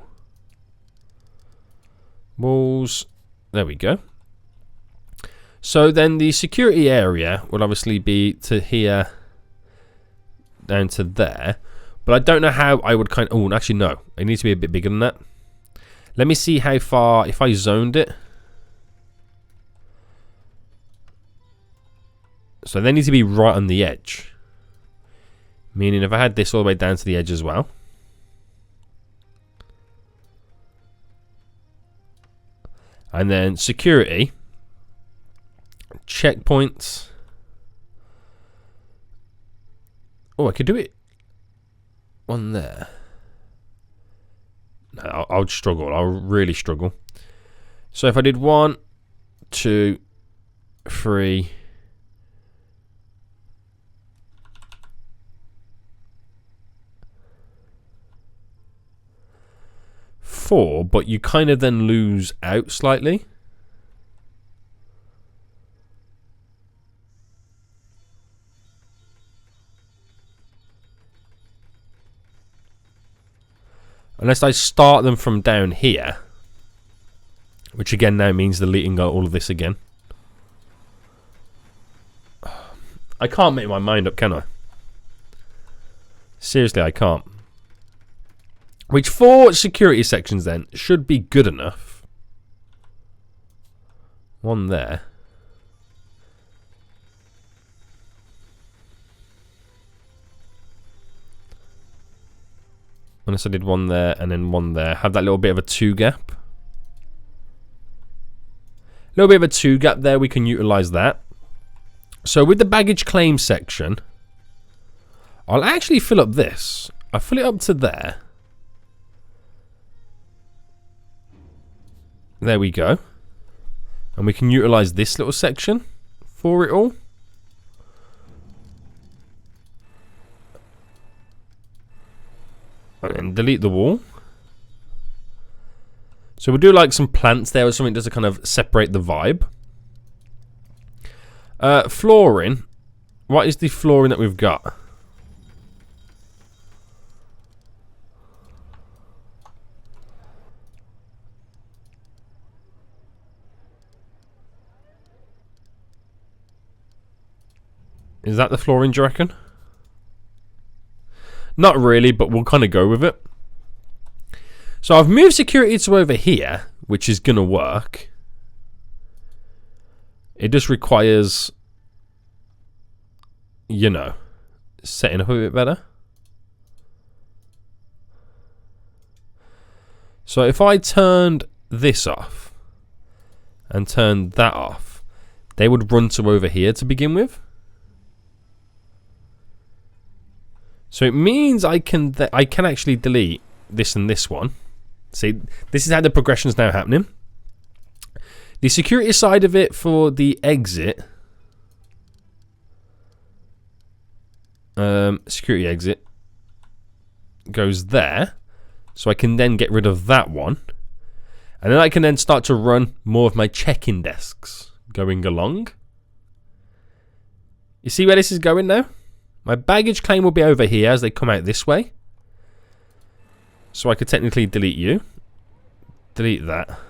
Walls. There we go. So then the security area will obviously be to here down to there. But I don't know how I would kind of... Oh, actually, no. It needs to be a bit bigger than that. Let me see how far... If I zoned it. So they need to be right on the edge. Meaning if I had this all the way down to the edge as well. And then security. Checkpoints. Oh, I could do it. One there. No, I'll struggle. I'll really struggle. So if I did 1, 2, 3... 4, but you kind of then lose out slightly. Unless I start them from down here. Which again now means deleting all of this again. I can't make my mind up, can I? Seriously, I can't. Which 4 security sections then should be good enough. 1 there. Unless I did 1 there and then 1 there. Have that little bit of a 2 gap. A little bit of a 2 gap there. We can utilize that. So with the baggage claim section, I'll actually fill up this. I'll fill it up to there. There we go. And we can utilize this little section for it all. And then delete the wall. So we'll do like some plants there or something just to kind of separate the vibe. Flooring. What is the flooring that we've got? Is that the flooring, do you reckon? Not really, but we'll kind of go with it. So I've moved security to over here, which is going to work. It just requires, you know, setting up a bit better. So if I turned this off and turned that off, they would run to over here to begin with. So it means I can actually delete this and this one. See, this is how the progression is now happening. The security side of it for the exit, security exit, goes there. So I can then get rid of that one. And then I can then start to run more of my check-in desks going along. You see where this is going now? My baggage claim will be over here as they come out this way. So I could technically delete you. Delete that.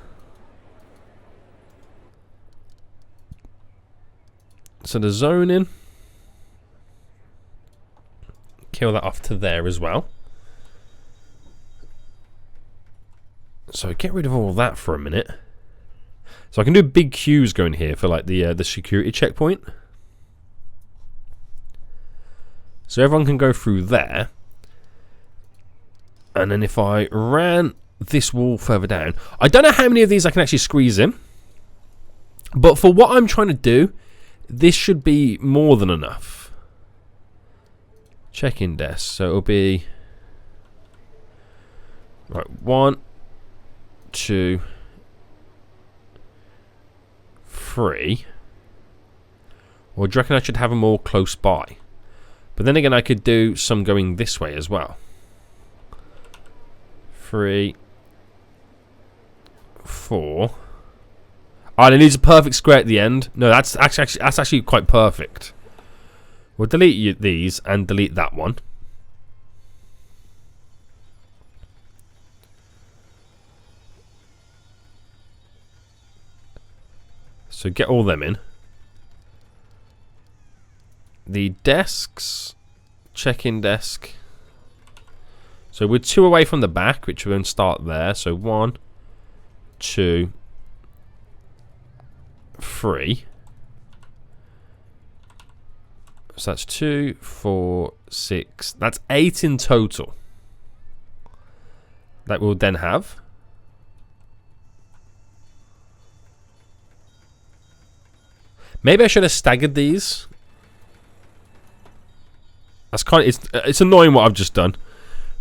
So the zoning. Kill that off to there as well. So get rid of all that for a minute. So I can do big queues going here for like the security checkpoint. So everyone can go through there. And then if I ran this wall further down, I don't know how many of these I can actually squeeze in. But for what I'm trying to do, this should be more than enough. Check-in desk. So it'll be... Right, 1, 2, 3. Or do you reckon I should have them all close by? But then again, I could do some going this way as well. 3, 4. Oh, and it needs a perfect square at the end. No, that's actually quite perfect. We'll delete these and delete that one. So get all them in. The desks, check-in desk. So we're 2 away from the back, which we're going to start there. So 1, 2, 3. So that's 2, 4, 6. That's 8 in total. That we'll then have. Maybe I should have staggered these. That's kind of, it's annoying what I've just done,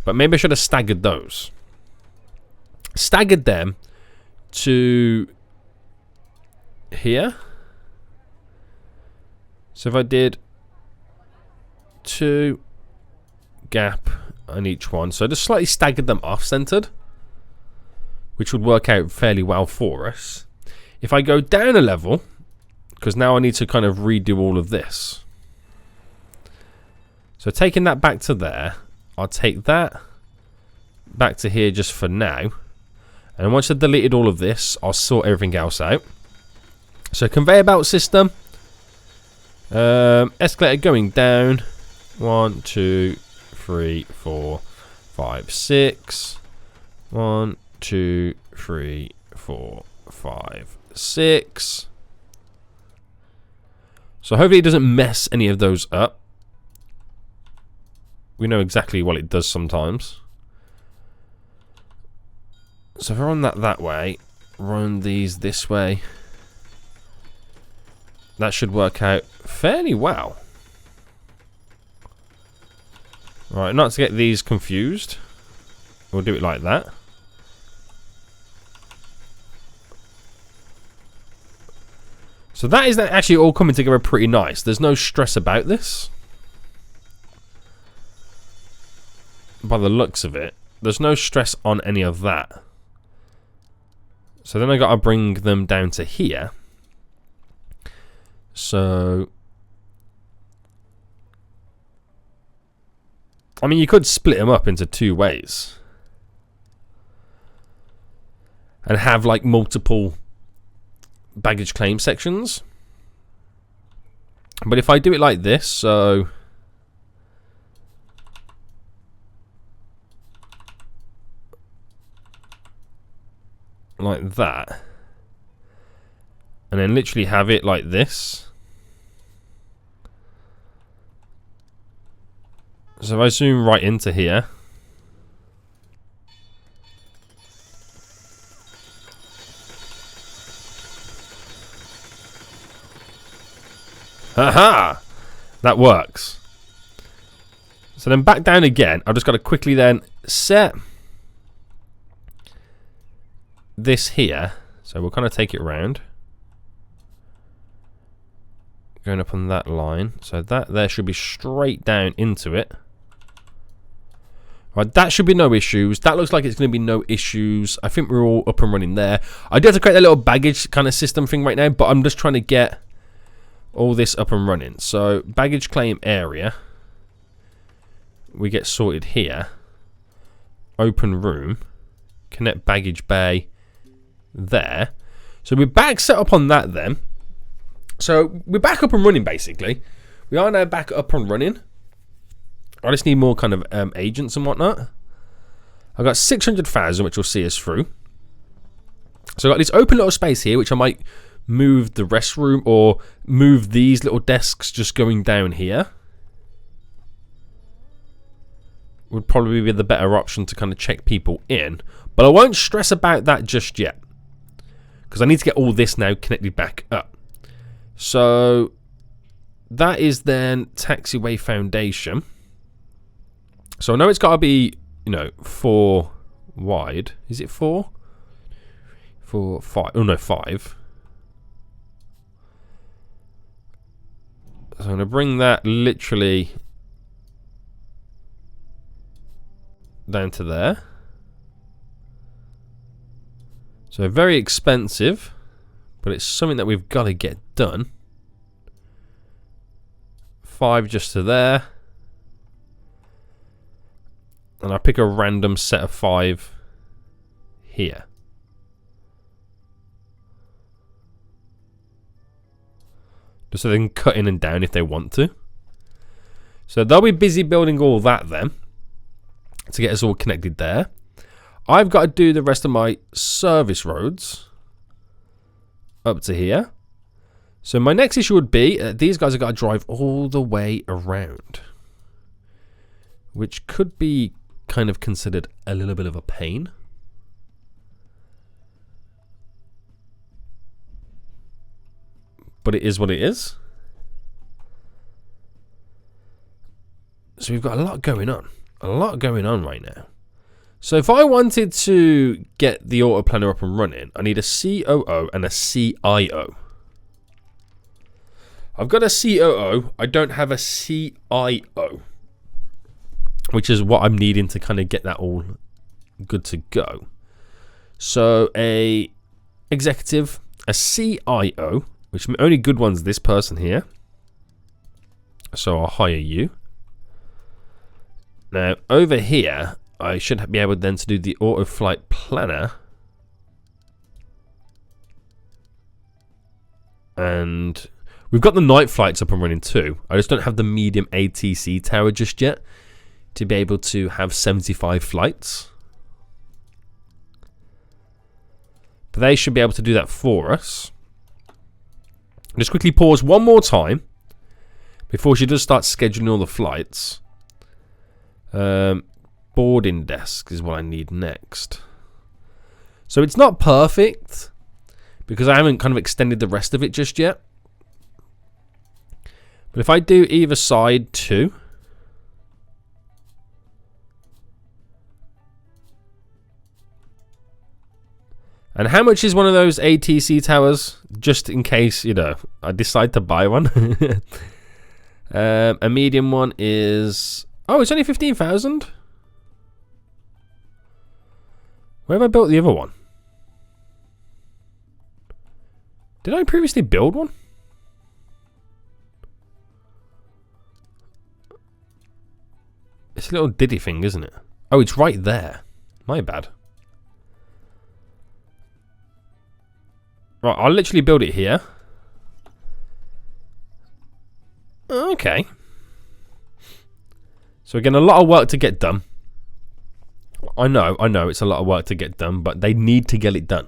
but maybe I should have staggered those. Staggered them to here. So if I did 2 gap on each one, so just slightly staggered them off-centered, which would work out fairly well for us. If I go down a level, because now I need to kind of redo all of this. So taking that back to there, I'll take that back to here just for now. And once I've deleted all of this, I'll sort everything else out. So conveyor belt system. Escalator going down. 1, 2, 3, 4, 5, 6. 1, 2, 3, 4, 5, 6. So hopefully it doesn't mess any of those up. We know exactly what it does sometimes. So if I run that way, run these this way, that should work out fairly well. Right, not to get these confused, we'll do it like that. So that is actually all coming together pretty nice. There's no stress about this. By the looks of it, there's no stress on any of that. So then I got to bring them down to here. So I mean, you could split them up into 2 ways and have like multiple baggage claim sections. But if I do it like this, so like that, and then literally have it like this. So if I zoom right into here, haha, that works. So then back down again, I've just got to quickly then set this here. So we'll kind of take it around, going up on that line. So that there should be straight down into it. Right, that should be no issues. That looks like it's going to be no issues. I think we're all up and running there. I do have to create a little baggage kind of system thing right now, but I'm just trying to get all this up and running. So baggage claim area, we get sorted here. Open room, connect baggage bay there. So we're back set up on that then. So we're back up and running basically. We are now back up and running. I just need more kind of agents and whatnot. I've got 600,000, which will see us through. So I've got this open little space here, which I might move the restroom or move these little desks just going down here. Would probably be the better option to kind of check people in. But I won't stress about that just yet, because I need to get all this now connected back up. So that is then taxiway foundation. So I know it's got to be, 4 wide. Is it 4? 4, 5. Oh no, 5. So I'm going to bring that literally down to there. So very expensive, but it's something that we've got to get done. 5 just to there. And I pick a random set of 5 here. Just so they can cut in and down if they want to. So they'll be busy building all that then, to get us all connected there. I've got to do the rest of my service roads up to here. So my next issue would be these guys have got to drive all the way around, which could be kind of considered a little bit of a pain. But it is what it is. So we've got a lot going on. A lot going on right now. So if I wanted to get the auto planner up and running, I need a COO and a CIO. I've got a COO. I don't have a CIO, which is what I'm needing to kind of get that all good to go. So a executive, a CIO, which only good one's this person here. So I'll hire you. Now over here, I should be able then to do the auto flight planner. And we've got the night flights up and running too. I just don't have the medium ATC tower just yet to be able to have 75 flights. But they should be able to do that for us. Just quickly pause one more time before she does start scheduling all the flights. Boarding desk is what I need next. So it's not perfect because I haven't kind of extended the rest of it just yet. But if I do either side 2. And how much is one of those ATC towers? Just in case, you know, I decide to buy one. A medium one is... Oh, it's only 15,000? Where have I built the other one? Did I previously build one? It's a little diddy thing, isn't it? Oh, it's right there. My bad. Right, I'll literally build it here. Okay. So again, a lot of work to get done. I know, it's a lot of work to get done, but they need to get it done.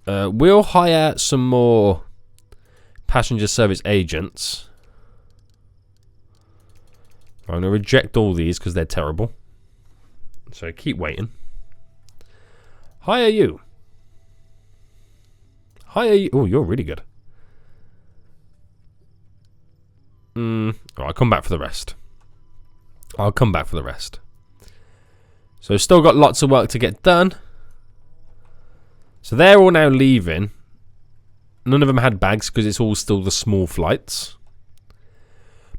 We'll hire some more passenger service agents. I'm going to reject all these because they're terrible. So keep waiting. Hire you. Hire you. Oh, you're really good. Alright, I'll come back for the rest. I'll come back for the rest. So still got lots of work to get done. So they're all now leaving. None of them had bags because it's all still the small flights.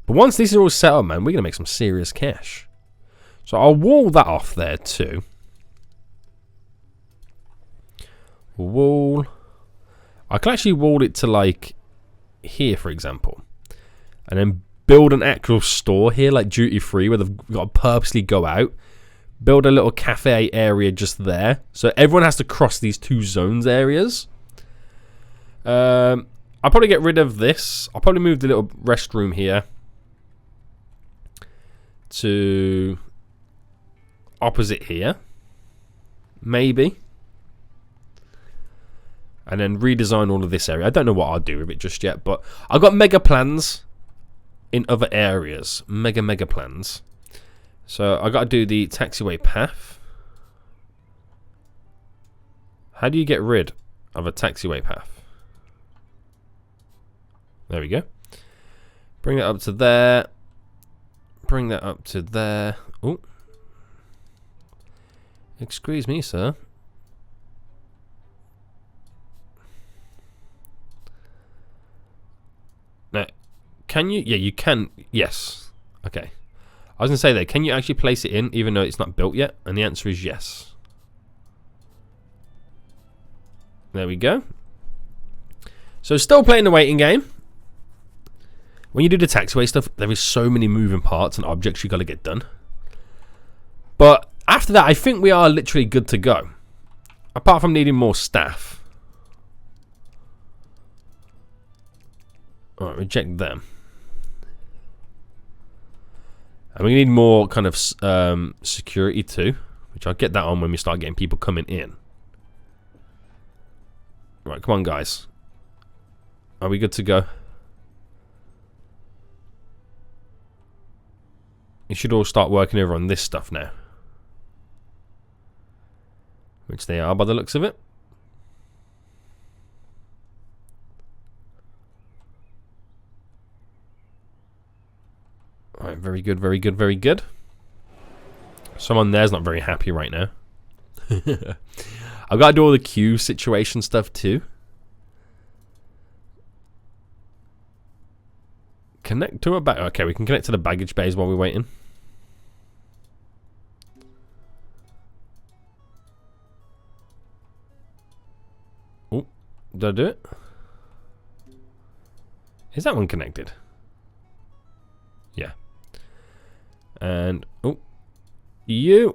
But once these are all set up, man, we're going to make some serious cash. So I'll wall that off there too. Wall. I can actually wall it to like here, for example. And then build an actual store here, like duty free, where they've got to purposely go out. Build a little cafe area just there. So everyone has to cross these 2 zones areas. I'll probably get rid of this. I'll probably move the little restroom here to opposite here. Maybe. And then redesign all of this area. I don't know what I'll do with it just yet, but I've got mega plans in other areas. Mega plans. So I got to do the taxiway path. How do you get rid of a taxiway path? There we go. Bring that up to there. Bring that up to there. Oh. Excuse me, sir. Now, can you? Yeah, you can. Yes. Okay. I was going to say there, can you actually place it in even though it's not built yet? And the answer is yes. There we go. So still playing the waiting game. When you do the taxiway stuff, there is so many moving parts and objects you got to get done. But after that, I think we are literally good to go. Apart from needing more staff. Alright, reject them. And we need more kind of security too, which I'll get that on when we start getting people coming in. Right, come on guys. Are we good to go? You should all start working over on this stuff now. Which they are by the looks of it. Alright, very good, very good, very good. Someone there's not very happy right now. I've got to do all the queue situation stuff too. Connect to a bag. Okay, we can connect to the baggage bays while we're waiting. Oh, did I do it? Is that one connected? Yeah. And oh, you.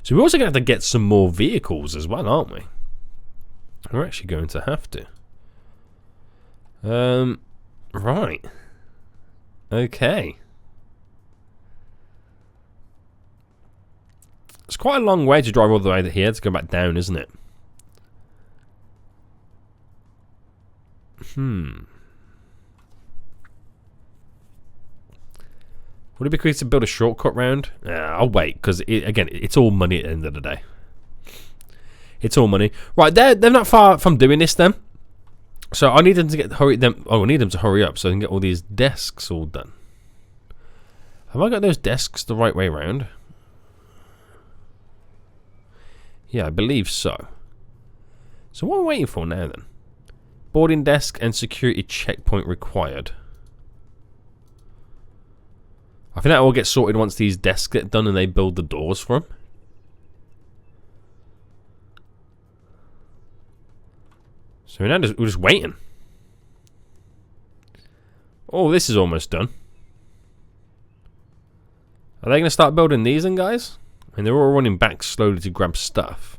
So we're also going to have to get some more vehicles as well, aren't we? We're actually going to have to. Right. Okay. It's quite a long way to drive all the way here to go back down, isn't it? Would it be quick to build a shortcut round? I'll wait, because again, it's all money at the end of the day. It's all money. Right, they're not far from doing this then. So I need them to I need them to hurry up so I can get all these desks all done. Have I got those desks the right way around? Yeah, I believe so. So what are we waiting for now then? Boarding desk and security checkpoint required. I think that will get sorted once these desks get done and they build the doors for them. So we're just waiting. Oh, this is almost done. Are they going to start building these then, guys? I mean, they're all running back slowly to grab stuff.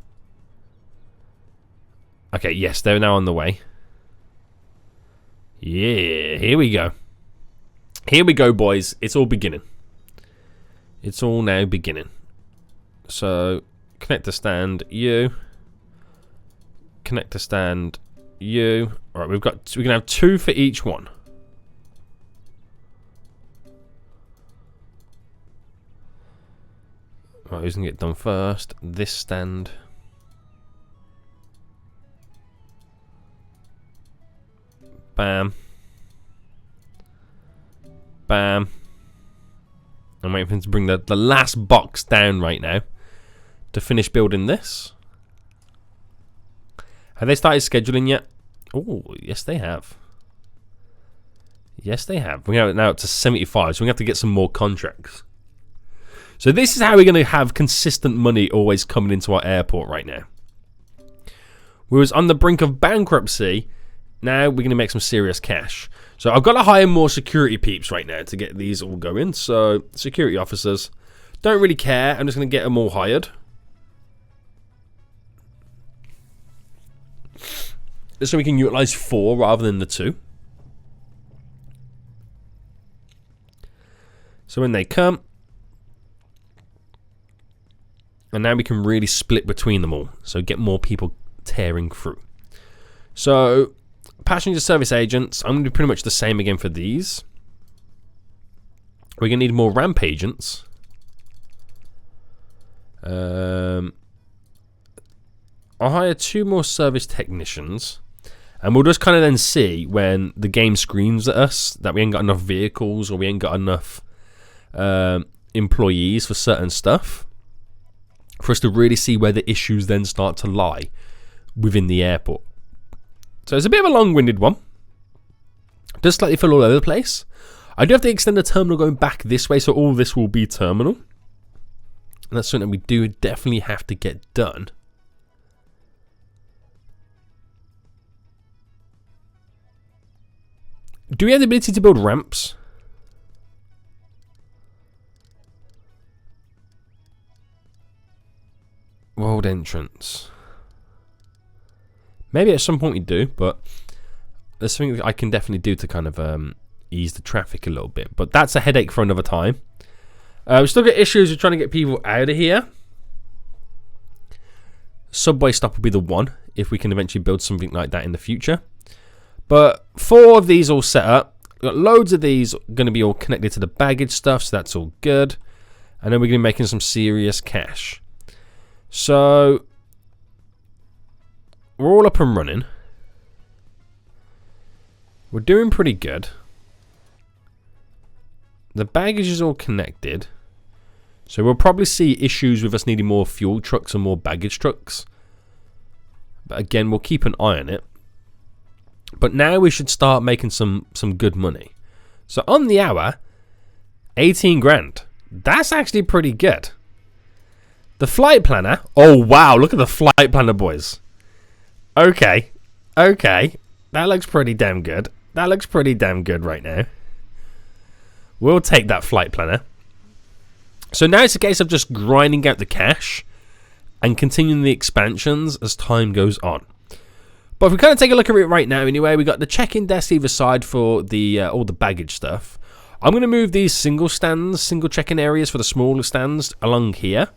Okay, yes, they're now on the way. Yeah, here we go. Here we go, boys. It's all beginning. It's all now beginning. So, connect to stand, you. Connect to stand, you. Alright, we can have 2 for each one. Right, who's going to get done first? This stand. Bam. Bam. I'm waiting for him to bring the last box down right now to finish building this. Have they started scheduling yet? Oh, yes they have. Yes they have. We're now up to 75, so we have to get some more contracts. So this is how we're going to have consistent money always coming into our airport right now. We was on the brink of bankruptcy. Now we're going to make some serious cash. So I've got to hire more security peeps right now to get these all going. So security officers, don't really care. I'm just going to get them all hired. So we can utilize 4 rather than the 2. So when they come, and now we can really split between them all. So get more people tearing through. So passenger service agents, I'm going to do pretty much the same again for these. We're going to need more ramp agents. I'll hire 2 more service technicians. And we'll just kind of then see when the game screams at us that we ain't got enough vehicles or we ain't got enough employees for certain stuff. For us to really see where the issues then start to lie within the airport. So it's a bit of a long-winded one. Just slightly feel all over the place. I do have to extend the terminal going back this way, so all this will be terminal. And that's something we do definitely have to get done. Do we have the ability to build ramps? World entrance. Maybe at some point we do, but there's something that I can definitely do to kind of ease the traffic a little bit. But that's a headache for another time. We still got issues with trying to get people out of here. Subway stop will be the one if we can eventually build something like that in the future. But 4 of these all set up. We've got loads of these going to be all connected to the baggage stuff, so that's all good. And then we're going to be making some serious cash. So we're all up and running. We're doing pretty good. The baggage is all connected. So we'll probably see issues with us needing more fuel trucks and more baggage trucks. But again, we'll keep an eye on it. But now we should start making some good money. So on the hour, 18 grand. That's actually pretty good. The flight planner. Oh, wow. Look at the flight planner, boys. Okay. Okay. That looks pretty damn good. That looks pretty damn good right now. We'll take that flight planner. So now it's a case of just grinding out the cash and continuing the expansions as time goes on. But if we kind of take a look at it right now anyway, we got the check-in desk either side for the all the baggage stuff. I'm going to move these single check-in areas for the smaller stands along here.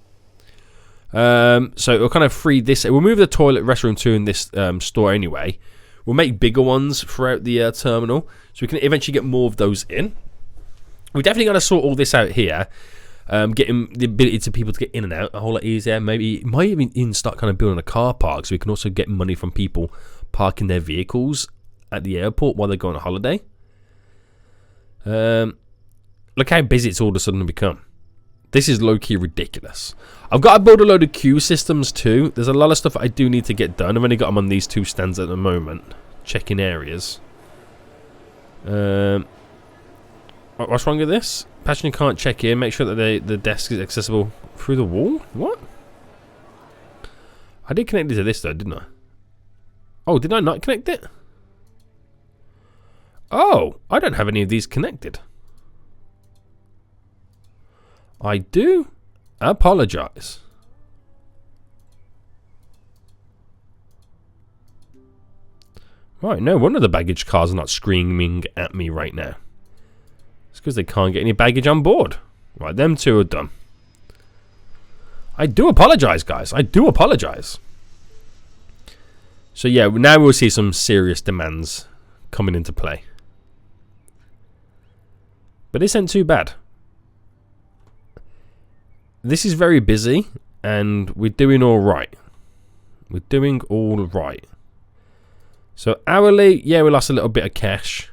So it'll kind of free this. We'll move the toilet restroom too in this store anyway. We'll make bigger ones throughout the terminal, so we can eventually get more of those in. We definitely got to sort all this out here. Getting the ability to people to get in and out a whole lot easier. Maybe might even start kind of building a car park, so we can also get money from people parking their vehicles at the airport while they're going on holiday. Look how busy it's all of a sudden become. This is low-key ridiculous. I've got to build a load of queue systems too. There's a lot of stuff I do need to get done. I've only got them on these 2 stands at the moment. Check-in areas. What's wrong with this? Passenger can't check in. Make sure that the desk is accessible through the wall. What? I did connect it to this though, didn't I? Oh, did I not connect it? Oh, I don't have any of these connected. I do apologize. Right, no wonder the baggage cars are not screaming at me right now. It's because they can't get any baggage on board. Right, them 2 are done. I do apologize, guys. I do apologize. So yeah, now we'll see some serious demands coming into play. But this ain't too bad. This is very busy, and we're doing all right. We're doing all right. So hourly, yeah, we lost a little bit of cash.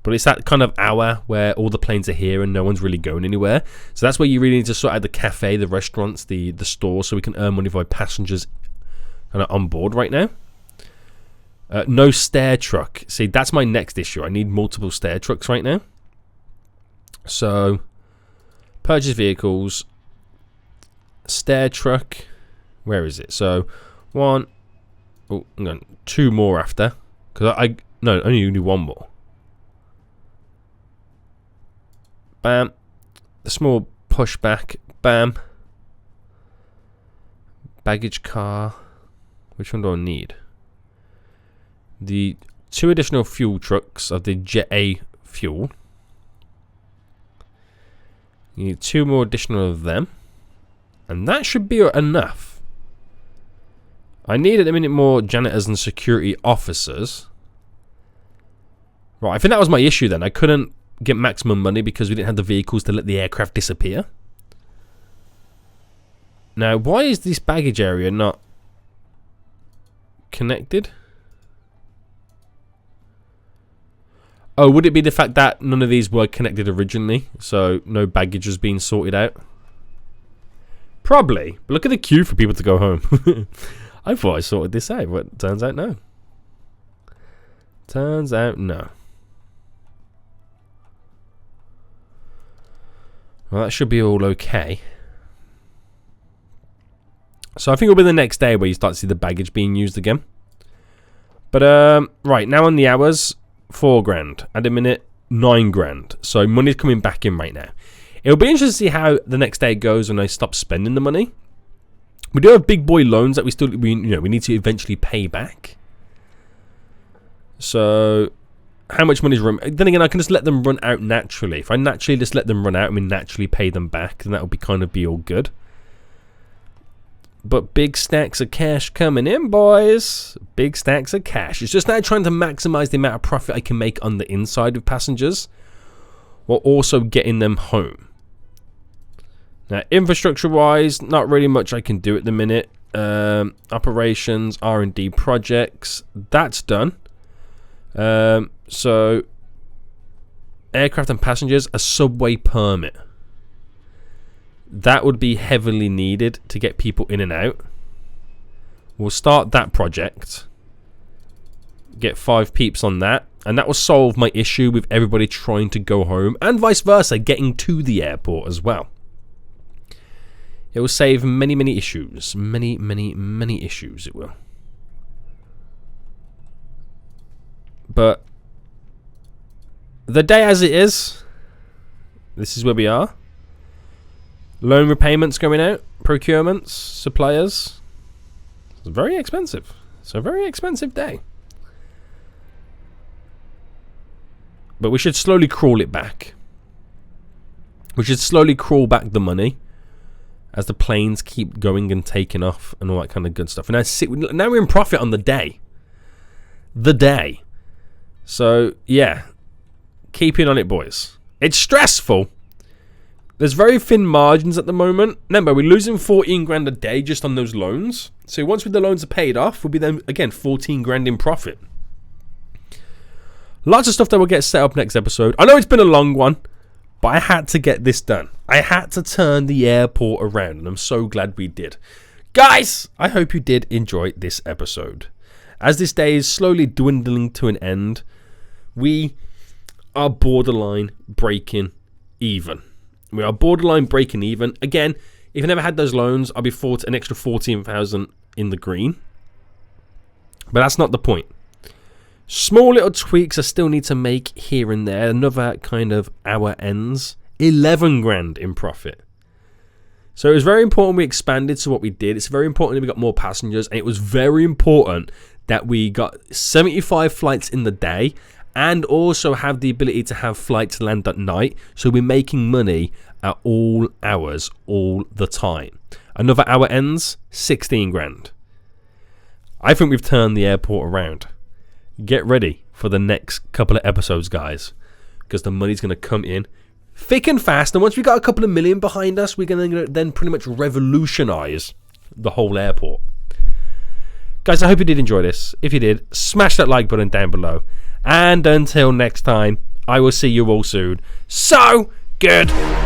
But it's that kind of hour where all the planes are here and no one's really going anywhere. So that's where you really need to sort out the cafe, the restaurants, the store, so we can earn money for passengers kind of on board right now. No stair truck. See, that's my next issue. I need multiple stair trucks right now. So, purchase vehicles. Stair truck. Where is it? So, 1. Oh, hang on. 2 more after. Because no, only need 1 more. Bam. The small pushback. Bam. Baggage car. Which one do I need? The 2 additional fuel trucks of the Jet A fuel. You need 2 more additional of them. And that should be enough. I need at the minute more janitors and security officers. Right, I think that was my issue then. I couldn't get maximum money because we didn't have the vehicles to let the aircraft disappear. Now, why is this baggage area not connected? Oh, would it be the fact that none of these were connected originally, so no baggage was being sorted out? Probably. But look at the queue for people to go home. I thought I sorted this out, but turns out no. Turns out no. Well, that should be all okay. So I think it'll be the next day where you start to see the baggage being used again. But, right, now on the hours, 4 grand. At a minute, 9 grand. So money's coming back in right now. It'll be interesting to see how the next day goes when I stop spending the money. We do have big boy loans that we need to eventually pay back. So, how much money's run? Then again, I can just let them run out naturally. If I naturally just let them run out and we naturally pay them back, then that would be all good. But big stacks of cash coming in, boys. Big stacks of cash. It's just now trying to maximize the amount of profit I can make on the inside of passengers, while also getting them home. Now, infrastructure-wise, not really much I can do at the minute. Operations, R&D projects, that's done. So, aircraft and passengers, a subway permit. That would be heavily needed to get people in and out. We'll start that project. Get 5 peeps on that. And that will solve my issue with everybody trying to go home. And vice versa, getting to the airport as well. It will save many, many issues. Many, many, many issues it will. But the day as it is, this is where we are. Loan repayments going out, procurements, suppliers. It's very expensive. It's a very expensive day. But we should slowly crawl it back. We should slowly crawl back the money as the planes keep going and taking off and all that kind of good stuff. And now we're in profit on the day. The day. So, yeah. Keeping on it, boys. It's stressful. There's very thin margins at the moment. Remember, we're losing 14 grand a day just on those loans. So once the loans are paid off, we'll be then, again, 14 grand in profit. Lots of stuff that will get set up next episode. I know it's been a long one, but I had to get this done. I had to turn the airport around, and I'm so glad we did. Guys, I hope you did enjoy this episode. As this day is slowly dwindling to an end, we are borderline breaking even. We are borderline breaking even. Again, if I never had those loans, I'll be an extra 14,000 in the green. But that's not the point. Small little tweaks I still need to make here and there. Another kind of hour ends. 11 grand in profit. So it was very important we expanded to what we did. It's very important that we got more passengers. And it was very important that we got 75 flights in the day. And also have the ability to have flights land at night. So we're making money at all hours, all the time. Another hour ends, 16 grand. I think we've turned the airport around. Get ready for the next couple of episodes, guys. Because the money's going to come in thick and fast. And once we got a couple of million behind us, we're going to then pretty much revolutionize the whole airport. Guys, I hope you did enjoy this. If you did, smash that like button down below. And until next time, I will see you all soon. So, goodbye.